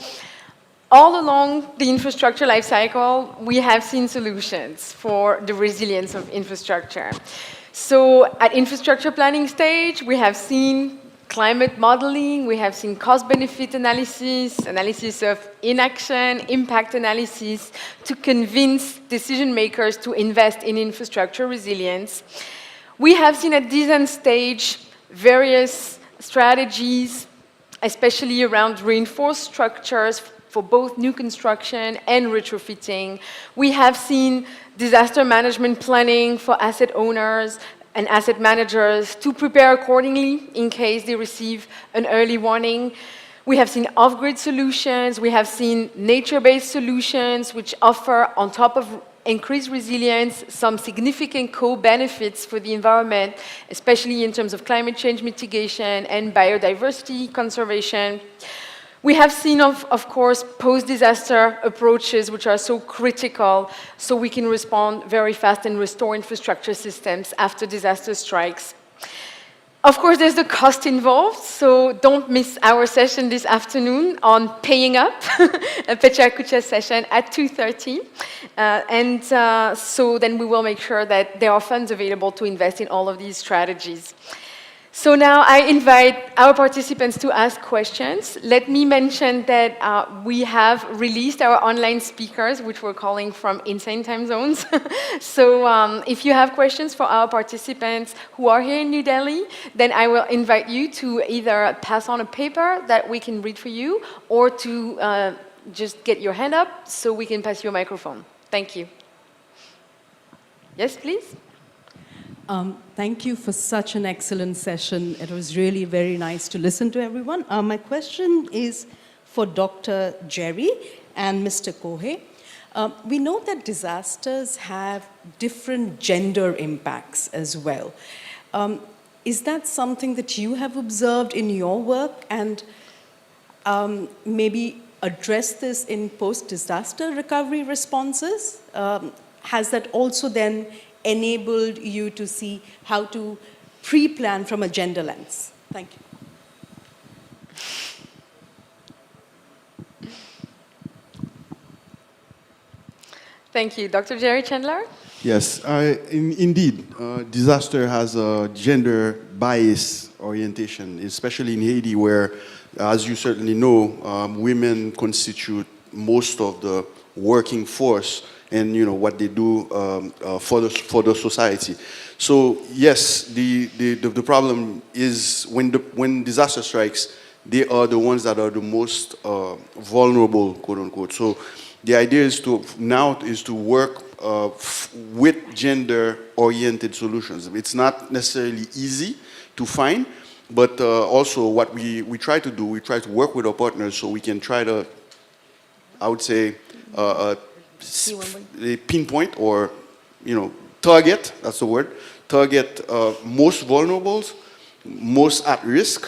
all along the infrastructure lifecycle, we have seen solutions for the resilience of infrastructure. So at infrastructure planning stage, we have seen climate modeling, we have seen cost-benefit analysis, analysis of inaction, impact analysis to convince decision makers to invest in infrastructure resilience. We have seen at design stage various strategies, especially around reinforced structures for both new construction and retrofitting. We have seen disaster management planning for asset owners and asset managers to prepare accordingly in case they receive an early warning. We have seen off-grid solutions, we have seen nature-based solutions which offer, on top of increased resilience, some significant co-benefits for the environment, especially in terms of climate change mitigation and biodiversity conservation. We have seen, of course, post-disaster approaches which are so critical so we can respond very fast and restore infrastructure systems after disaster strikes. Of course, there's the cost involved, so don't miss our session this afternoon on paying up, a Petra Kucha session at 2:30. So then we will make sure that there are funds available to invest in all of these strategies. So now I invite our participants to ask questions. Let me mention that we have released our online speakers, which we're calling from insane time zones. So if you have questions for our participants who are here in New Delhi, then I will invite you to either pass on a paper that we can read for you or to just get your hand up so we can pass you a microphone. Thank you. Yes, please. Thank you for such an excellent session. It was really very nice to listen to everyone. My question is for Dr. Jerry and Mr. Kohei. We know that disasters have different gender impacts as well. Is that something that you have observed in your work, and maybe address this in post-disaster recovery responses? Has that also then enabled you to see how to pre-plan from a gender lens? Thank you. Thank you. Dr. Jerry Chandler? Yes, indeed, disaster has a gender bias orientation, especially in Haiti, where, as you certainly know, women constitute most of the working force and what they do for the society. So yes, the problem is when disaster strikes, they are the ones that are the most vulnerable, quote unquote. So the idea is to work with gender-oriented solutions. It's not necessarily easy to find, but also what we try to do, we try to work with our partners so we can try to, I would say, pinpoint or target, that's the word, target most vulnerables, most at risk,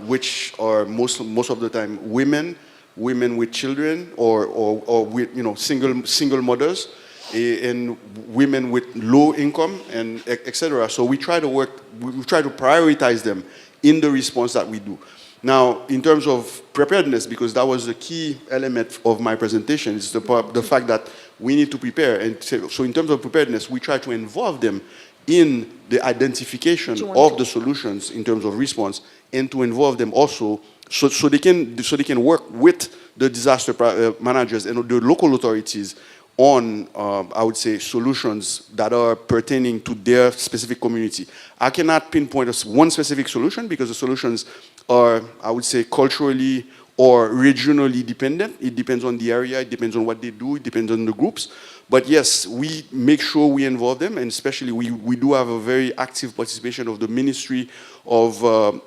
which are most of the time women with children, or with single mothers, and women with low income, and etc. So we try to prioritize them in the response that we do. Now, in terms of preparedness, because that was the key element of my presentation, is the fact that we need to prepare. And so in terms of preparedness, we try to involve them in the identification of the solutions in terms of response, and to involve them also so they can work with the disaster managers and the local authorities on, I would say, solutions that are pertaining to their specific community. I cannot pinpoint one specific solution because the solutions are, I would say, culturally or regionally dependent. It depends on the area, it depends on what they do, it depends on the groups. But yes, we make sure we involve them, and especially we do have a very active participation of the Ministry of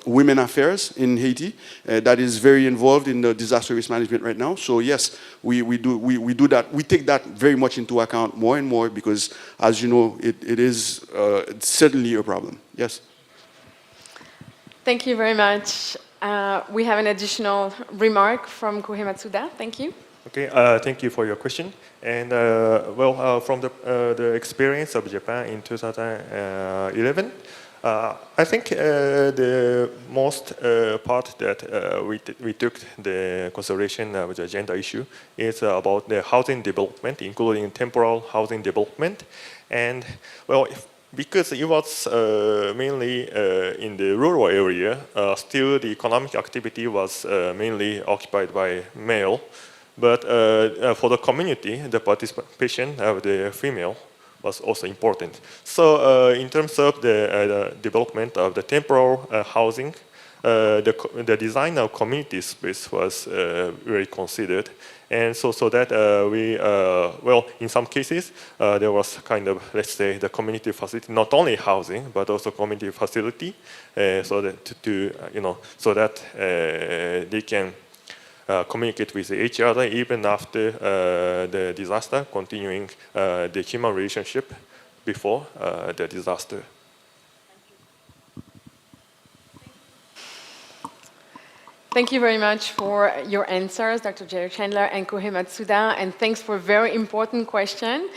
Women Affairs in Haiti that is very involved in the disaster risk management right now. So yes, we do that. We take that very much into account more and more because, as you know, it is it's certainly a problem. Yes. Thank you very much. We have an additional remark from Kohei Matsuda. Thank you. Okay, thank you for your question. And from the experience of Japan in 2011, I think the most part that we took the consideration of the gender issue is about the housing development, including temporal housing development. And because it was mainly in the rural area, still the economic activity was mainly occupied by male. But for the community, the participation of the female was also important. So in terms of the development of the temporal housing, the design of community space was very considered. And so that we, in some cases, there was kind of, let's say, the community facility, not only housing, but also community facility, so that so that they can communicate with each other even after the disaster, continuing the human relationship before the disaster. Thank you very much for your answers, Dr. Jerry Chandler and Kohei Matsuda, and thanks for a very important question.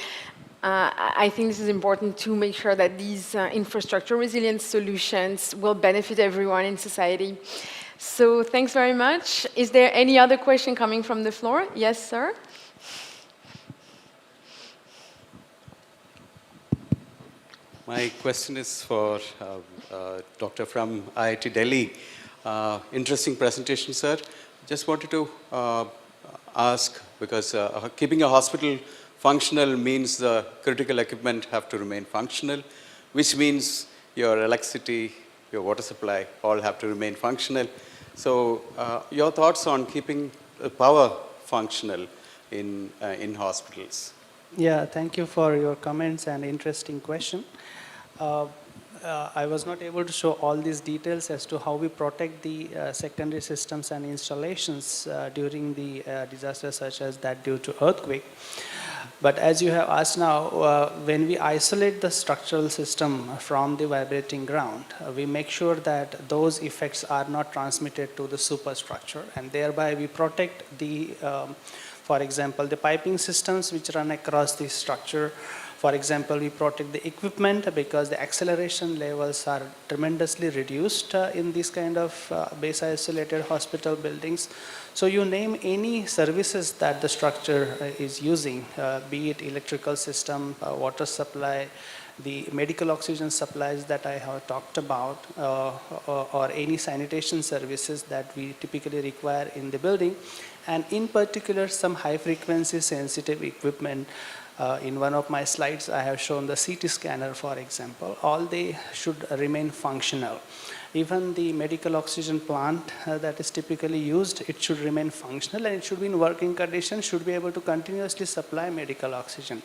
I think this is important to make sure that these infrastructure resilience solutions will benefit everyone in society. So thanks very much. Is there any other question coming from the floor? Yes, sir. My question is for Doctor from IIT Delhi. Interesting presentation, sir. Just wanted to ask, because keeping a hospital functional means the critical equipment have to remain functional, which means your electricity, your water supply all have to remain functional. So your thoughts on keeping power functional in hospitals? Yeah, thank you for your comments and interesting question. I was not able to show all these details as to how we protect the secondary systems and installations during the disasters such as that due to earthquake. But as you have asked now, when we isolate the structural system from the vibrating ground, we make sure that those effects are not transmitted to the superstructure, and thereby we protect the, for example, the piping systems which run across the structure. For example, we protect the equipment because the acceleration levels are tremendously reduced in these kind of base isolated hospital buildings. So you name any services that the structure is using, be it electrical system, water supply, the medical oxygen supplies that I have talked about, or any sanitation services that we typically require in the building, and in particular some high frequency sensitive equipment. In one of my slides, I have shown the CT scanner, for example. All they should remain functional. Even the medical oxygen plant that is typically used, it should remain functional and it should be in working condition, should be able to continuously supply medical oxygen.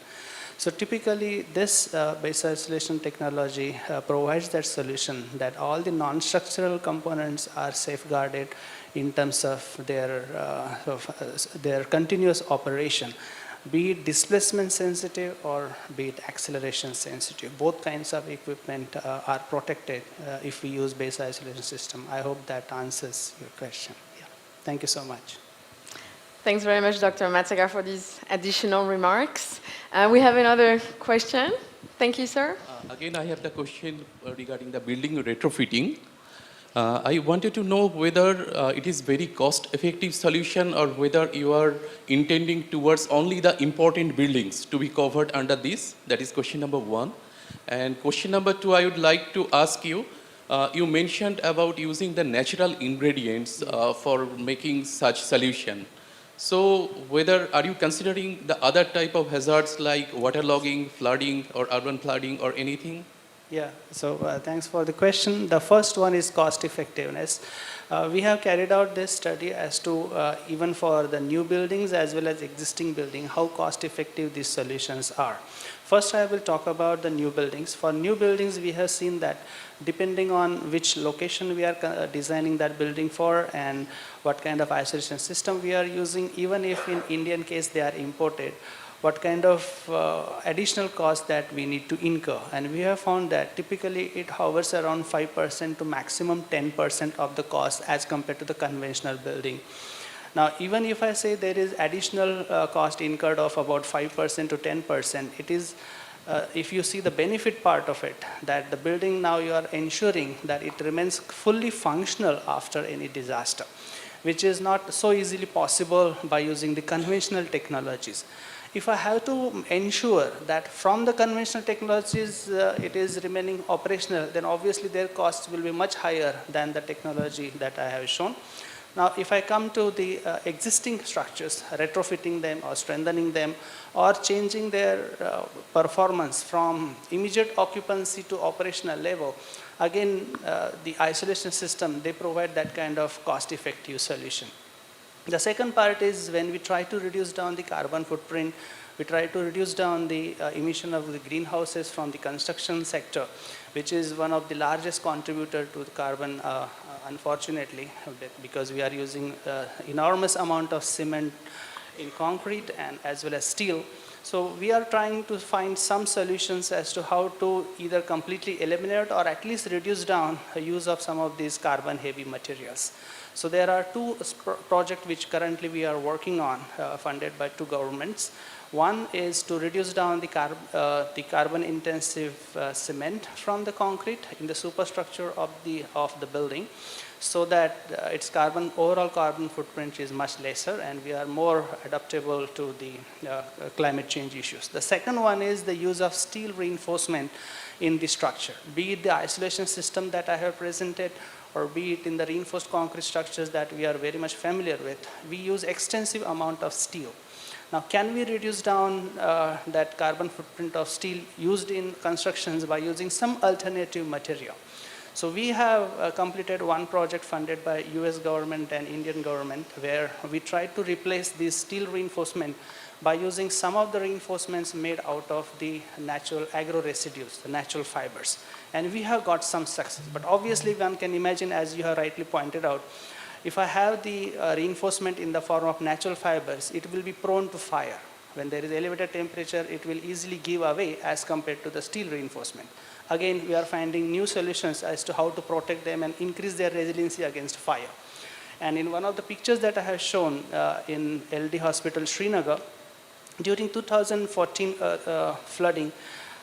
So typically this base isolation technology provides that solution that all the non-structural components are safeguarded in terms of their continuous operation, be it displacement sensitive or be it acceleration sensitive. Both kinds of equipment are protected if we use base isolation system. I hope that answers your question. Yeah. Thank you so much. Thanks very much, Dr. Matsaga, for these additional remarks. We have another question. Thank you, sir. Again, I have the question regarding the building retrofitting. I wanted to know whether it is very cost-effective solution or whether you are intending towards only the important buildings to be covered under this. That is question number one. And question number two, I would like to ask you, you mentioned about using the natural ingredients for making such solution. So whether are you considering the other type of hazards like waterlogging, flooding, or urban flooding, or anything? Yeah, so thanks for the question. The first one is cost effectiveness. We have carried out this study as to even for the new buildings as well as existing building, how cost effective these solutions are. First, I will talk about the new buildings. For new buildings, we have seen that depending on which location we are designing that building for and what kind of isolation system we are using, even if in Indian case they are imported, what kind of additional cost that we need to incur. And we have found that typically it hovers around 5% to maximum 10% of the cost as compared to the conventional building. Now, even if I say there is additional cost incurred of about 5% to 10%, it is, if you see the benefit part of it, that the building now you are ensuring that it remains fully functional after any disaster, which is not so easily possible by using the conventional technologies. If I have to ensure that from the conventional technologies it is remaining operational, then obviously their costs will be much higher than the technology that I have shown. Now, if I come to the existing structures, retrofitting them or strengthening them or changing their performance from immediate occupancy to operational level, again, the isolation system, they provide that kind of cost-effective solution. The second part is when we try to reduce down the carbon footprint, we try to reduce down the emission of the greenhouses from the construction sector, which is one of the largest contributor to the carbon, unfortunately, because we are using enormous amount of cement in concrete and as well as steel. So we are trying to find some solutions as to how to either completely eliminate or at least reduce down the use of some of these carbon heavy materials. So there are two projects which currently we are working on, funded by two governments. One is to reduce down the carbon intensive cement from the concrete in the superstructure of the building, so that its overall carbon footprint is much lesser and we are more adaptable to the climate change issues. The second one is the use of steel reinforcement in the structure, be it the isolation system that I have presented or be it in the reinforced concrete structures that we are very much familiar with. We use extensive amount of steel. Now, can we reduce down that carbon footprint of steel used in constructions by using some alternative material? So we have completed one project funded by US government and Indian government where we tried to replace this steel reinforcement by using some of the reinforcements made out of the natural agro residues, the natural fibers. And we have got some success. But obviously one can imagine, as you have rightly pointed out, if I have the reinforcement in the form of natural fibers, it will be prone to fire. When there is elevated temperature, it will easily give away as compared to the steel reinforcement. Again, we are finding new solutions as to how to protect them and increase their resiliency against fire. And in one of the pictures that I have shown in LD Hospital, Srinagar, during 2014 flooding,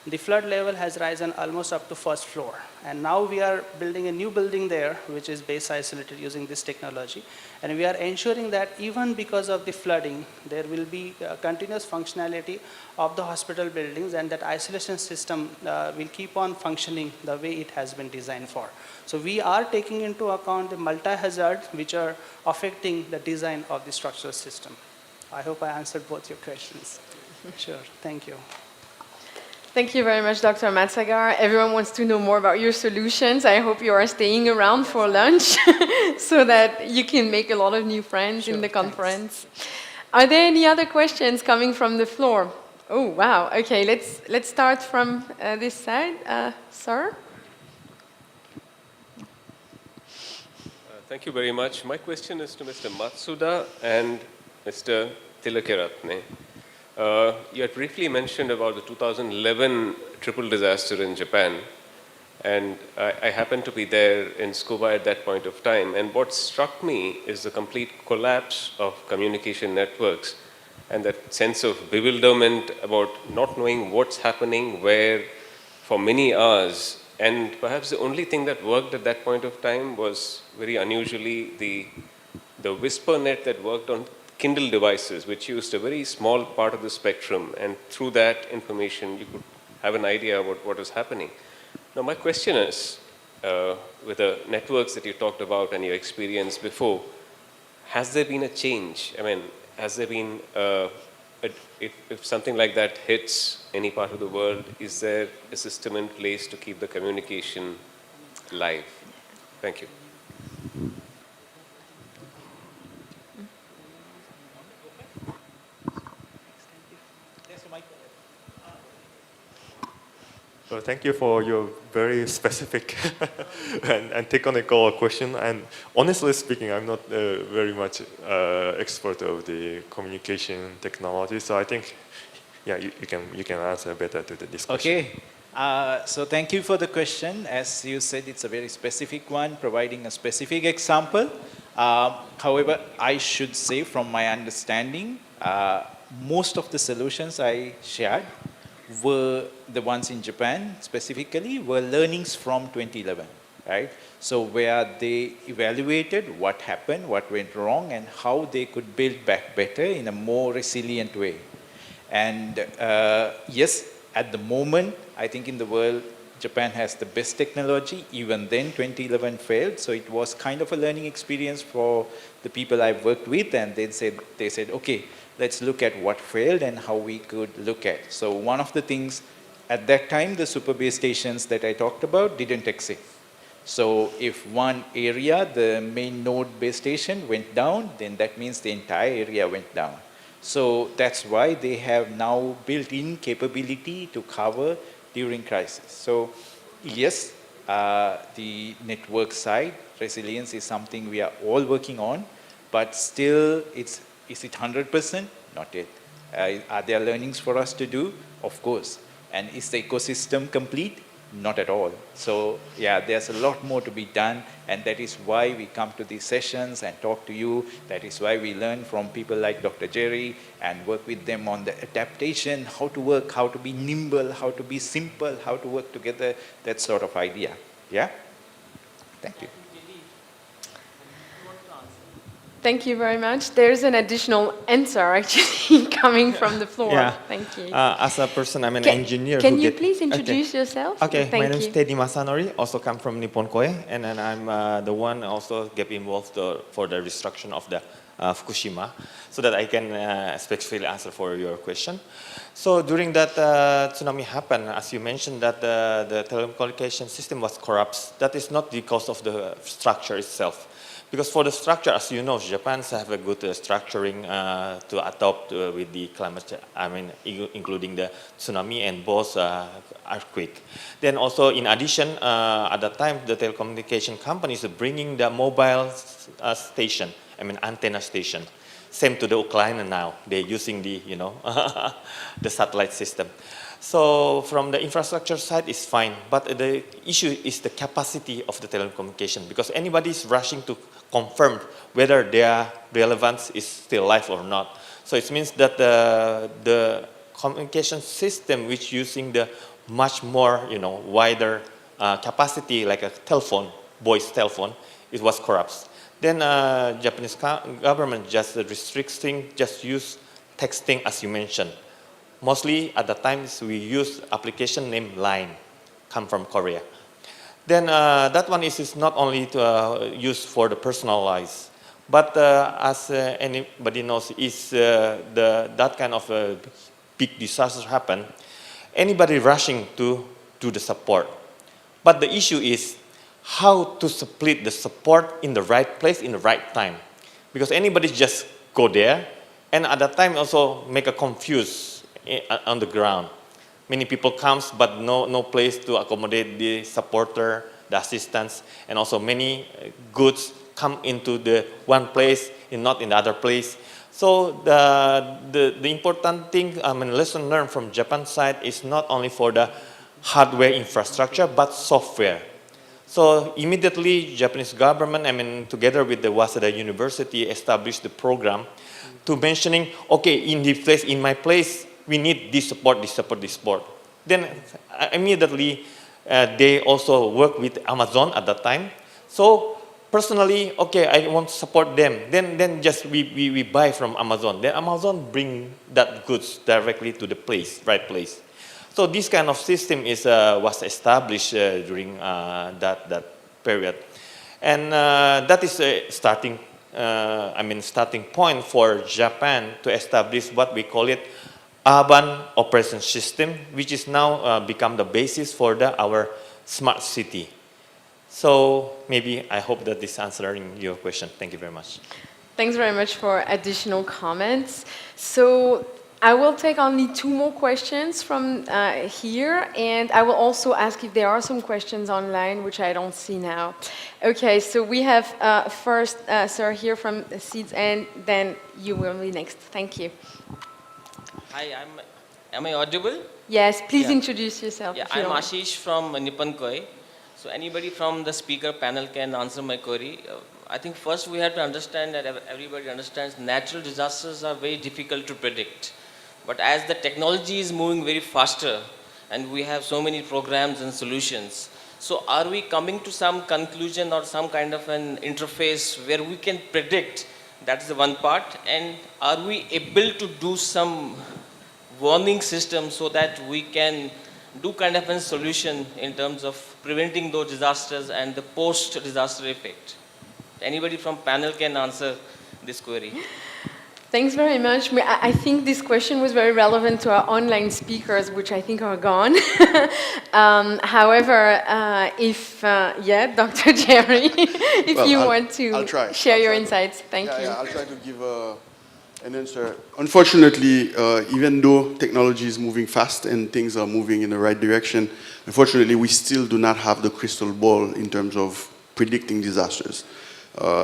the flood level has risen almost up to first floor. And now we are building a new building there, which is base isolated using this technology. And we are ensuring that even because of the flooding, there will be continuous functionality of the hospital buildings, and that isolation system will keep on functioning the way it has been designed for. So we are taking into account the multi-hazards which are affecting the design of the structural system. I hope I answered both your questions. Sure, thank you. Thank you very much, Dr. Matsagar. Everyone wants to know more about your solutions. I hope you are staying around for lunch so that you can make a lot of new friends in the conference. Are there any other questions coming from the floor? Oh, wow. Okay, let's start from this side. Sir? Thank you very much. My question is to Mr. Matsuda and Mr. Tilakiratne. You had briefly mentioned about the 2011 triple disaster in Japan, and I happened to be there in Tsukuba at that point of time. And what struck me is the complete collapse of communication networks and that sense of bewilderment about not knowing what's happening where for many hours. And perhaps the only thing that worked at that point of time was very unusually the WhisperNet that worked on Kindle devices, which used a very small part of the spectrum, and through that information you could have an idea about what was happening. Now my question is, with the networks that you talked about and your experience before, has there been a change? I mean, has there been, if something like that hits any part of the world, is there a system in place to keep the communication live? Thank you. So thank you for your very specific and technical question. And honestly speaking, I'm not very much expert of the communication technology. So I think, yeah, you can answer better to this question. Okay. So thank you for the question. As you said, it's a very specific one, providing a specific example. However, I should say from my understanding, most of the solutions I shared were the ones in Japan specifically were learnings from 2011, right? So where they evaluated what happened, what went wrong, and how they could build back better in a more resilient way. And yes, at the moment, I think in the world, Japan has the best technology. Even then, 2011 failed. So it was kind of a learning experience for the people I've worked with. And they said, okay, let's look at what failed and how we could look at. So one of the things, at that time, the super base stations that I talked about didn't exist. So if one area, the main node base station went down, then that means the entire area went down. So that's why they have now built-in capability to cover during crisis. So yes, the network side, resilience is something we are all working on, but still is it 100%? Not yet. Are there learnings for us to do? Of course. And is the ecosystem complete? Not at all. So yeah, there's a lot more to be done, and that is why we come to these sessions and talk to you. That is why we learn from people like Dr. Jerry and work with them on the adaptation, how to work, how to be nimble, how to be simple, how to work together, that sort of idea. Yeah? Thank you. Thank you very much. There's an additional answer actually coming from the floor. Yeah. Thank you. As a person, I'm an engineer. Can you please introduce yourself? Okay, Thank my name is you. Teddy Masanori, also come from Nippon Koei, and then I'm the one also get involved for the restructuring of the Fukushima, so that I can specifically answer for your question. So during that tsunami happened, as you mentioned that the telecommunication system was corrupt, that is not because of the structure itself. Because for the structure, as you know, Japan have a good structuring to adopt with the climate, including the tsunami and both earthquake. Then also, in addition, at that time, the telecommunication companies are bringing the mobile station, antenna station. Same to the Ukraine now. They're using the, the satellite system. So from the infrastructure side, it's fine. But the issue is the capacity of the telecommunication, because anybody is rushing to confirm whether their relevance is still live or not. So it means that the communication system which using the much more, wider capacity like a telephone, voice telephone, it was corrupt. Then Japanese government just restricting, just use texting as you mentioned. Mostly at the times we use application named Line, come from Korea. Then that one is not only to use for the personalized, but as anybody knows, is that kind of big disaster happen, anybody rushing to do the support. But the issue is how to split the support in the right place in the right time. Because anybody just go there, and at that time also make a confuse on the ground. Many people comes, but no place to accommodate the supporter, the assistants, and also many goods come into the one place and not in the other place. So the important thing, lesson learned from Japan side is not only for the hardware infrastructure, but software. So immediately, Japanese government, together with the Waseda University, established the program to mentioning, okay, in my place, we need this support, this support, this support. Then immediately, they also work with Amazon at that time. So personally, okay, I want to support them. Then just we buy from Amazon. Then Amazon bring that goods directly to the place, right place. So this kind of system was established during that period, and that is a starting point for Japan to establish what we call it urban operation system, which is now become the basis for our smart city. So maybe I hope that this answering your question. Thank you very much. Thanks very much for additional comments. So I will take only 2 more questions from here, and I will also ask if there are some questions online, which I don't see now. Okay, so we have first Sir here from Seeds, and then you will be next. Thank you. Hi, am I audible? Yes, please introduce yourself. Yeah, I'm Ashish from Nippon Koi. So anybody from the speaker panel can answer my query. I think first we have to understand that everybody understands natural disasters are very difficult to predict. But as the technology is moving very faster and we have so many programs and solutions, so are we coming to some conclusion or some kind of an interface where we can predict? That's the one part. And are we able to do some warning system so that we can do kind of a solution in terms of preventing those disasters and the post-disaster effect? Anybody from panel can answer this query. Thanks very much. I think this question was very relevant to our online speakers, which I think are gone. However, Dr. Jerry, if you want to share your insights, thank you. Yeah, I'll try to give an answer. Unfortunately, even though technology is moving fast and things are moving in the right direction, unfortunately, we still do not have the crystal ball in terms of predicting disasters.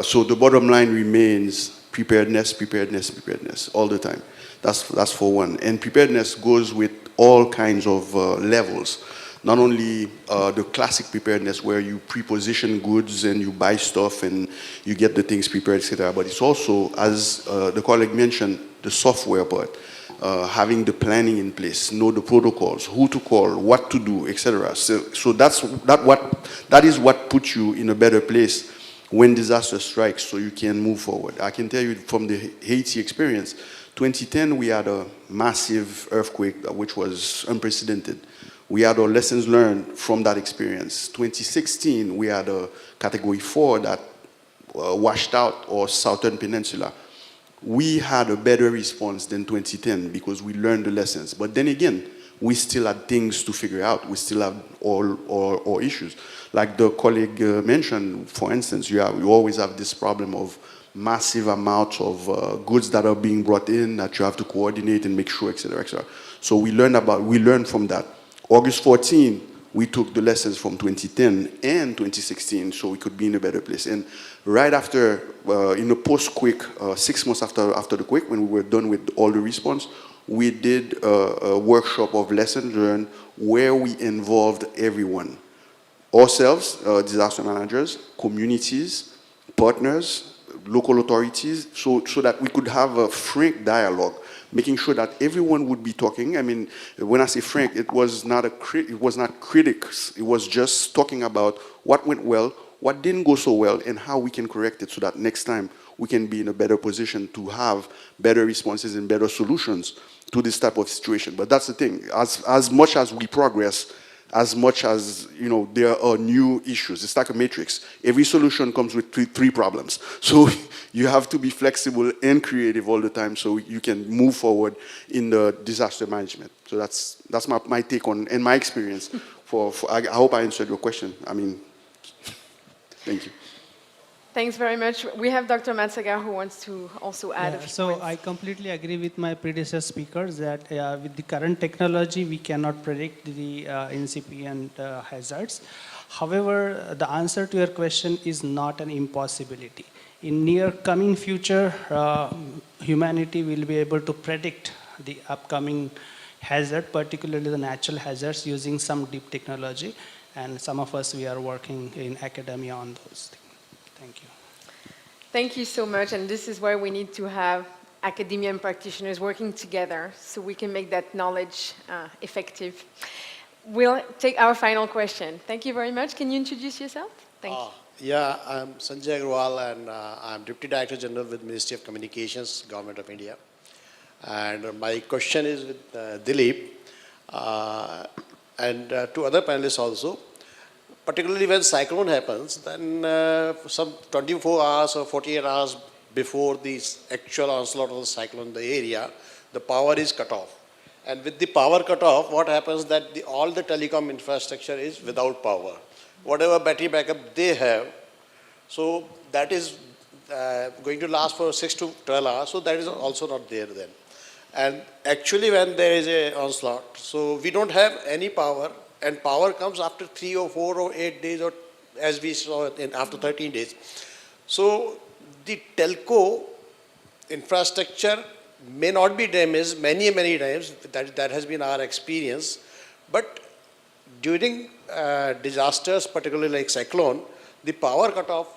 So the bottom line remains preparedness, preparedness, preparedness all the time. That's for one. And preparedness goes with all kinds of levels. Not only the classic preparedness where you pre-position goods and you buy stuff and you get the things prepared, etc. But it's also, as the colleague mentioned, the software part. Having the planning in place, know the protocols, who to call, what to do, etc. So that is what puts you in a better place when disaster strikes, so you can move forward. I can tell you from the Haiti experience, 2010 we had a massive earthquake which was unprecedented. We had our lessons learned from that experience. 2016 we had a category 4 that washed out our southern peninsula. We had a better response than 2010 because we learned the lessons. But then again, we still had things to figure out. We still have all issues. Like the colleague mentioned, for instance, you always have this problem of massive amounts of goods that are being brought in that you have to coordinate and make sure, etc., etc. So we learned from that. August 14, we took the lessons from 2010 and 2016 so we could be in a better place. And right after, in the post-quake, 6 months after the quake, when we were done with all the response, we did a workshop of lessons learned where we involved everyone. Ourselves, disaster managers, communities, partners, local authorities, so that we could have a frank dialogue making sure that everyone would be talking. I mean, when I say frank, it was not critics. It was just talking about what went well, what didn't go so well, and how we can correct it so that next time we can be in a better position to have better responses and better solutions to this type of situation. But that's the thing. As much as we progress, as much as there are new issues. It's like a matrix. Every solution comes with three problems. So you have to be flexible and creative all the time so you can move forward in the disaster management. So that's my take on and my experience. I hope I answered your question. I mean, thank you. Thanks very much. We have Dr. Matsaga who wants to also add a few So points. I completely agree with my predecessor speakers that with the current technology, we cannot predict the incipient hazards. However, the answer to your question is not an impossibility. In near coming future, humanity will be able to predict the upcoming hazard, particularly the natural hazards, using some deep technology. And some of us, we are working in academia on those things. Thank you. Thank you so much, and this is why we need to have academia and practitioners working together so we can make that knowledge effective. We'll take our final question. Thank you very much. Can you introduce yourself? Thank you. Yeah, I'm Sanjay Agrawal, and I'm Deputy Director General with Ministry of Communications, Government of India. And my question is with Dilip and two other panelists also. Particularly when cyclone happens, then some 24 hours or 48 hours before the actual onslaught of the cyclone in the area, the power is cut off. And with the power cut off, what happens that all the telecom infrastructure is without power. Whatever battery backup they have, so that is going to last for 6 to 12 hours, so that is also not there then. And actually when there is an onslaught, so we don't have any power, and power comes after 3 or 4 or 8 days, or as we saw after 13 days. So the telco infrastructure may not be damaged many times, that has been our experience, but during disasters, particularly like cyclone, the power cutoff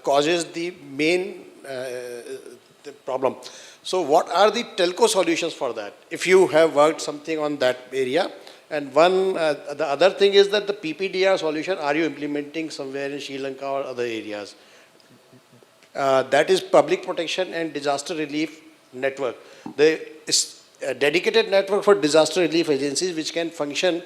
causes the main the problem. So what are the telco solutions for that? If you have worked something on that area. And the other thing is that the PPDR solution, are you implementing somewhere in Sri Lanka or other areas? That is Public Protection and Disaster Relief Network. There is a dedicated network for disaster relief agencies which can function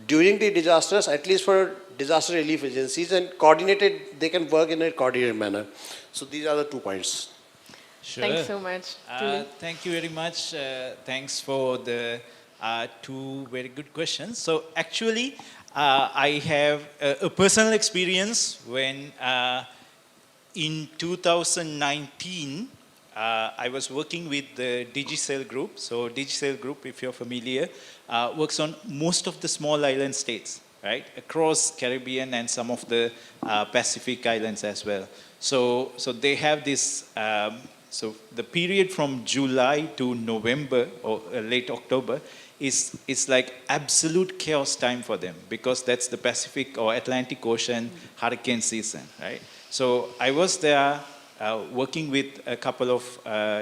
during the disasters, at least for disaster relief agencies, and coordinated, they can work in a coordinated manner. So these are the 2 points. Sure. Thanks so much. Thank you very much. Thanks for the 2 very good questions. So actually, I have a personal experience when in 2019, I was working with the Digicel Group. So Digicel Group, if you're familiar, works on most of the small island states, right? Across Caribbean and some of the Pacific islands as well. So they have this, so the period from July to November or late October is like absolute chaos time for them, because that's the Pacific or Atlantic Ocean hurricane season, right? So I was there working with a couple of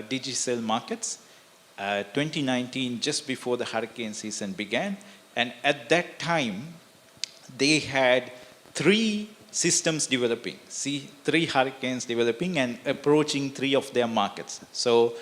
Digicel markets, 2019, just before the hurricane season began. And at that time, they had 3 systems developing, 3 hurricanes developing and approaching 3 of their markets. So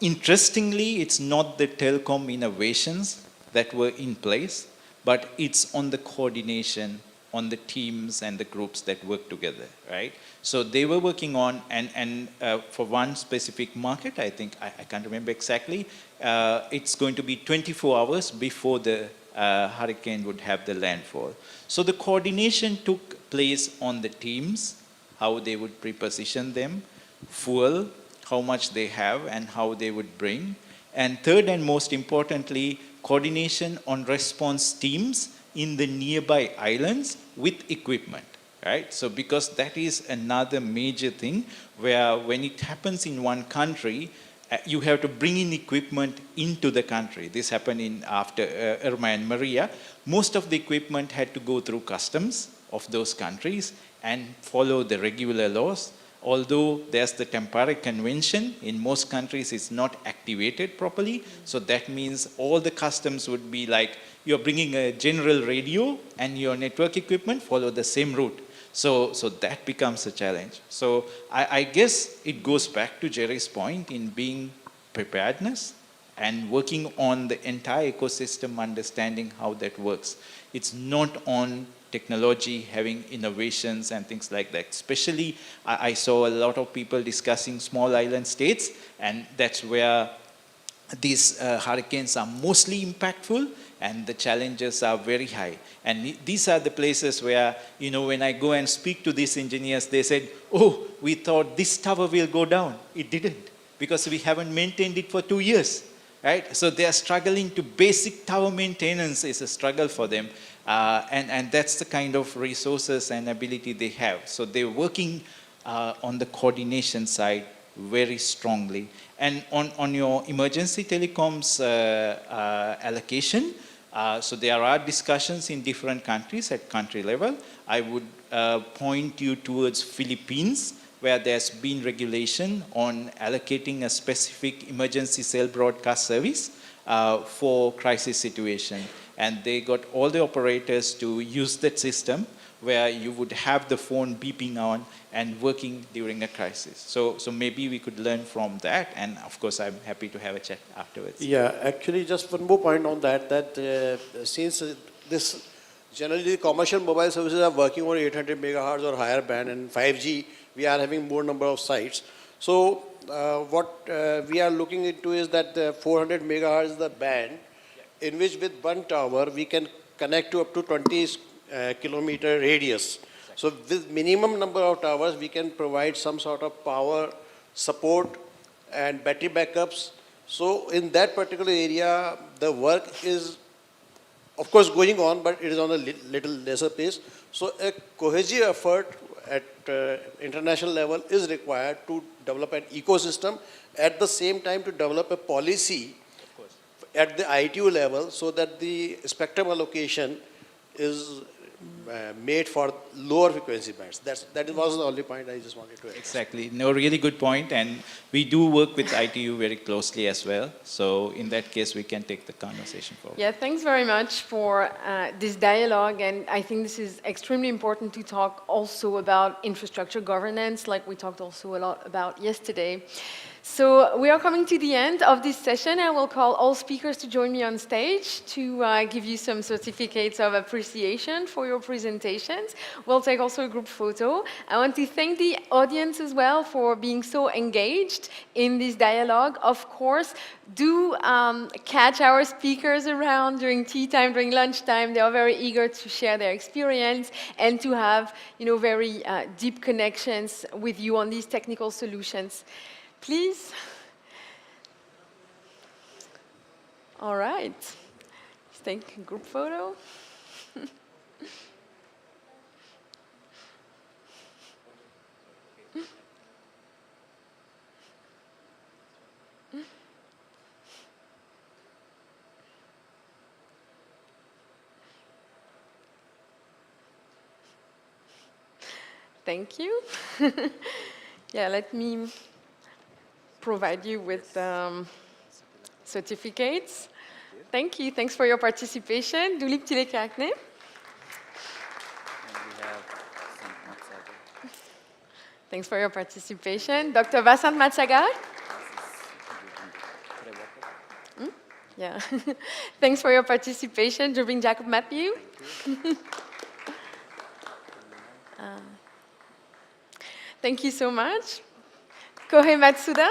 interestingly, it's not the telecom innovations that were in place, but it's on the coordination, on the teams and the groups that work together, right? So they were working on, and for one specific market, I think, I can't remember exactly, it's going to be 24 hours before the hurricane would have the landfall. So the coordination took place on the teams, how they would preposition them, fuel, how much they have and how they would bring. And third and most importantly, coordination on response teams in the nearby islands with equipment, right? So because that is another major thing where when it happens in one country, you have to bring in equipment into the country. This happened after Irma and Maria. Most of the equipment had to go through customs of those countries and follow the regular laws. although there's the Tampere Convention, in most countries it's not activated properly. So that means all the customs would be like, you're bringing a general radio and your network equipment follow the same route. So that becomes a challenge. So I guess it goes back to Jerry's point in being preparedness and working on the entire ecosystem, understanding how that works. It's not on technology, having innovations and things like that. Especially, I saw a lot of people discussing small island states, and that's where these hurricanes are mostly impactful, and the challenges are very high. And these are the places where, you know, when I go and speak to these engineers, they said, oh, we thought this tower will go down. It didn't, because we haven't maintained it for 2 years, right? So they are struggling to basic tower maintenance is a struggle for them. And that's the kind of resources and ability they have. So they're working on the coordination side very strongly. And on your emergency telecoms allocation, so there are discussions in different countries at country level. I would point you towards Philippines, where there's been regulation on allocating a specific emergency cell broadcast service for crisis situation. And they got all the operators to use that system where you would have the phone beeping on and working during a crisis. So maybe we could learn from that, and of course I'm happy to have a chat afterwards. Yeah, actually just one more point on that, since this generally commercial mobile services are working on 800 megahertz or higher band, and 5G, we are having more number of sites. So what we are looking into is that 400 megahertz is the band in which with one tower we can connect to up to 20 kilometer radius. So with minimum number of towers, we can provide some sort of power support and battery backups. So in that particular area, the work is of course going on, but it is on a little lesser pace. So a cohesive effort at international level is required to develop an ecosystem, at the same time to develop a policy at the ITU level so that the spectrum allocation is made for lower frequency bands. That was the only point I just wanted to add. Exactly. No, really good point. And we do work with ITU very closely as well. So in that case, we can take the conversation forward. Yeah, thanks very much for this dialogue. And I think this is extremely important to talk also about infrastructure governance, like we talked also a lot about yesterday. So we are coming to the end of this session. I will call all speakers to join me on stage to give you some certificates of appreciation for your presentations. We'll take also a group photo. I want to thank the audience as well for being so engaged in this dialogue. Of course, do catch our speakers around during tea time, during lunchtime. They are very eager to share their experience and to have, very deep connections with you on these technical solutions. Please. All right. Let's take a group photo. Thank you. Yeah, let me provide you with certificates. Thank you. Thanks for your participation. Dulip Tilekakne. Thanks for your participation. Dr. Vasant Matsagar. Yeah. Thanks for your participation. Jobin Jacob Matthew. Thank you so much. Kohei Matsuda.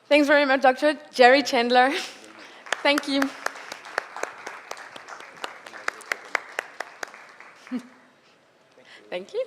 Thanks very much, Dr. Jerry Chandler. Thank you. Thank you.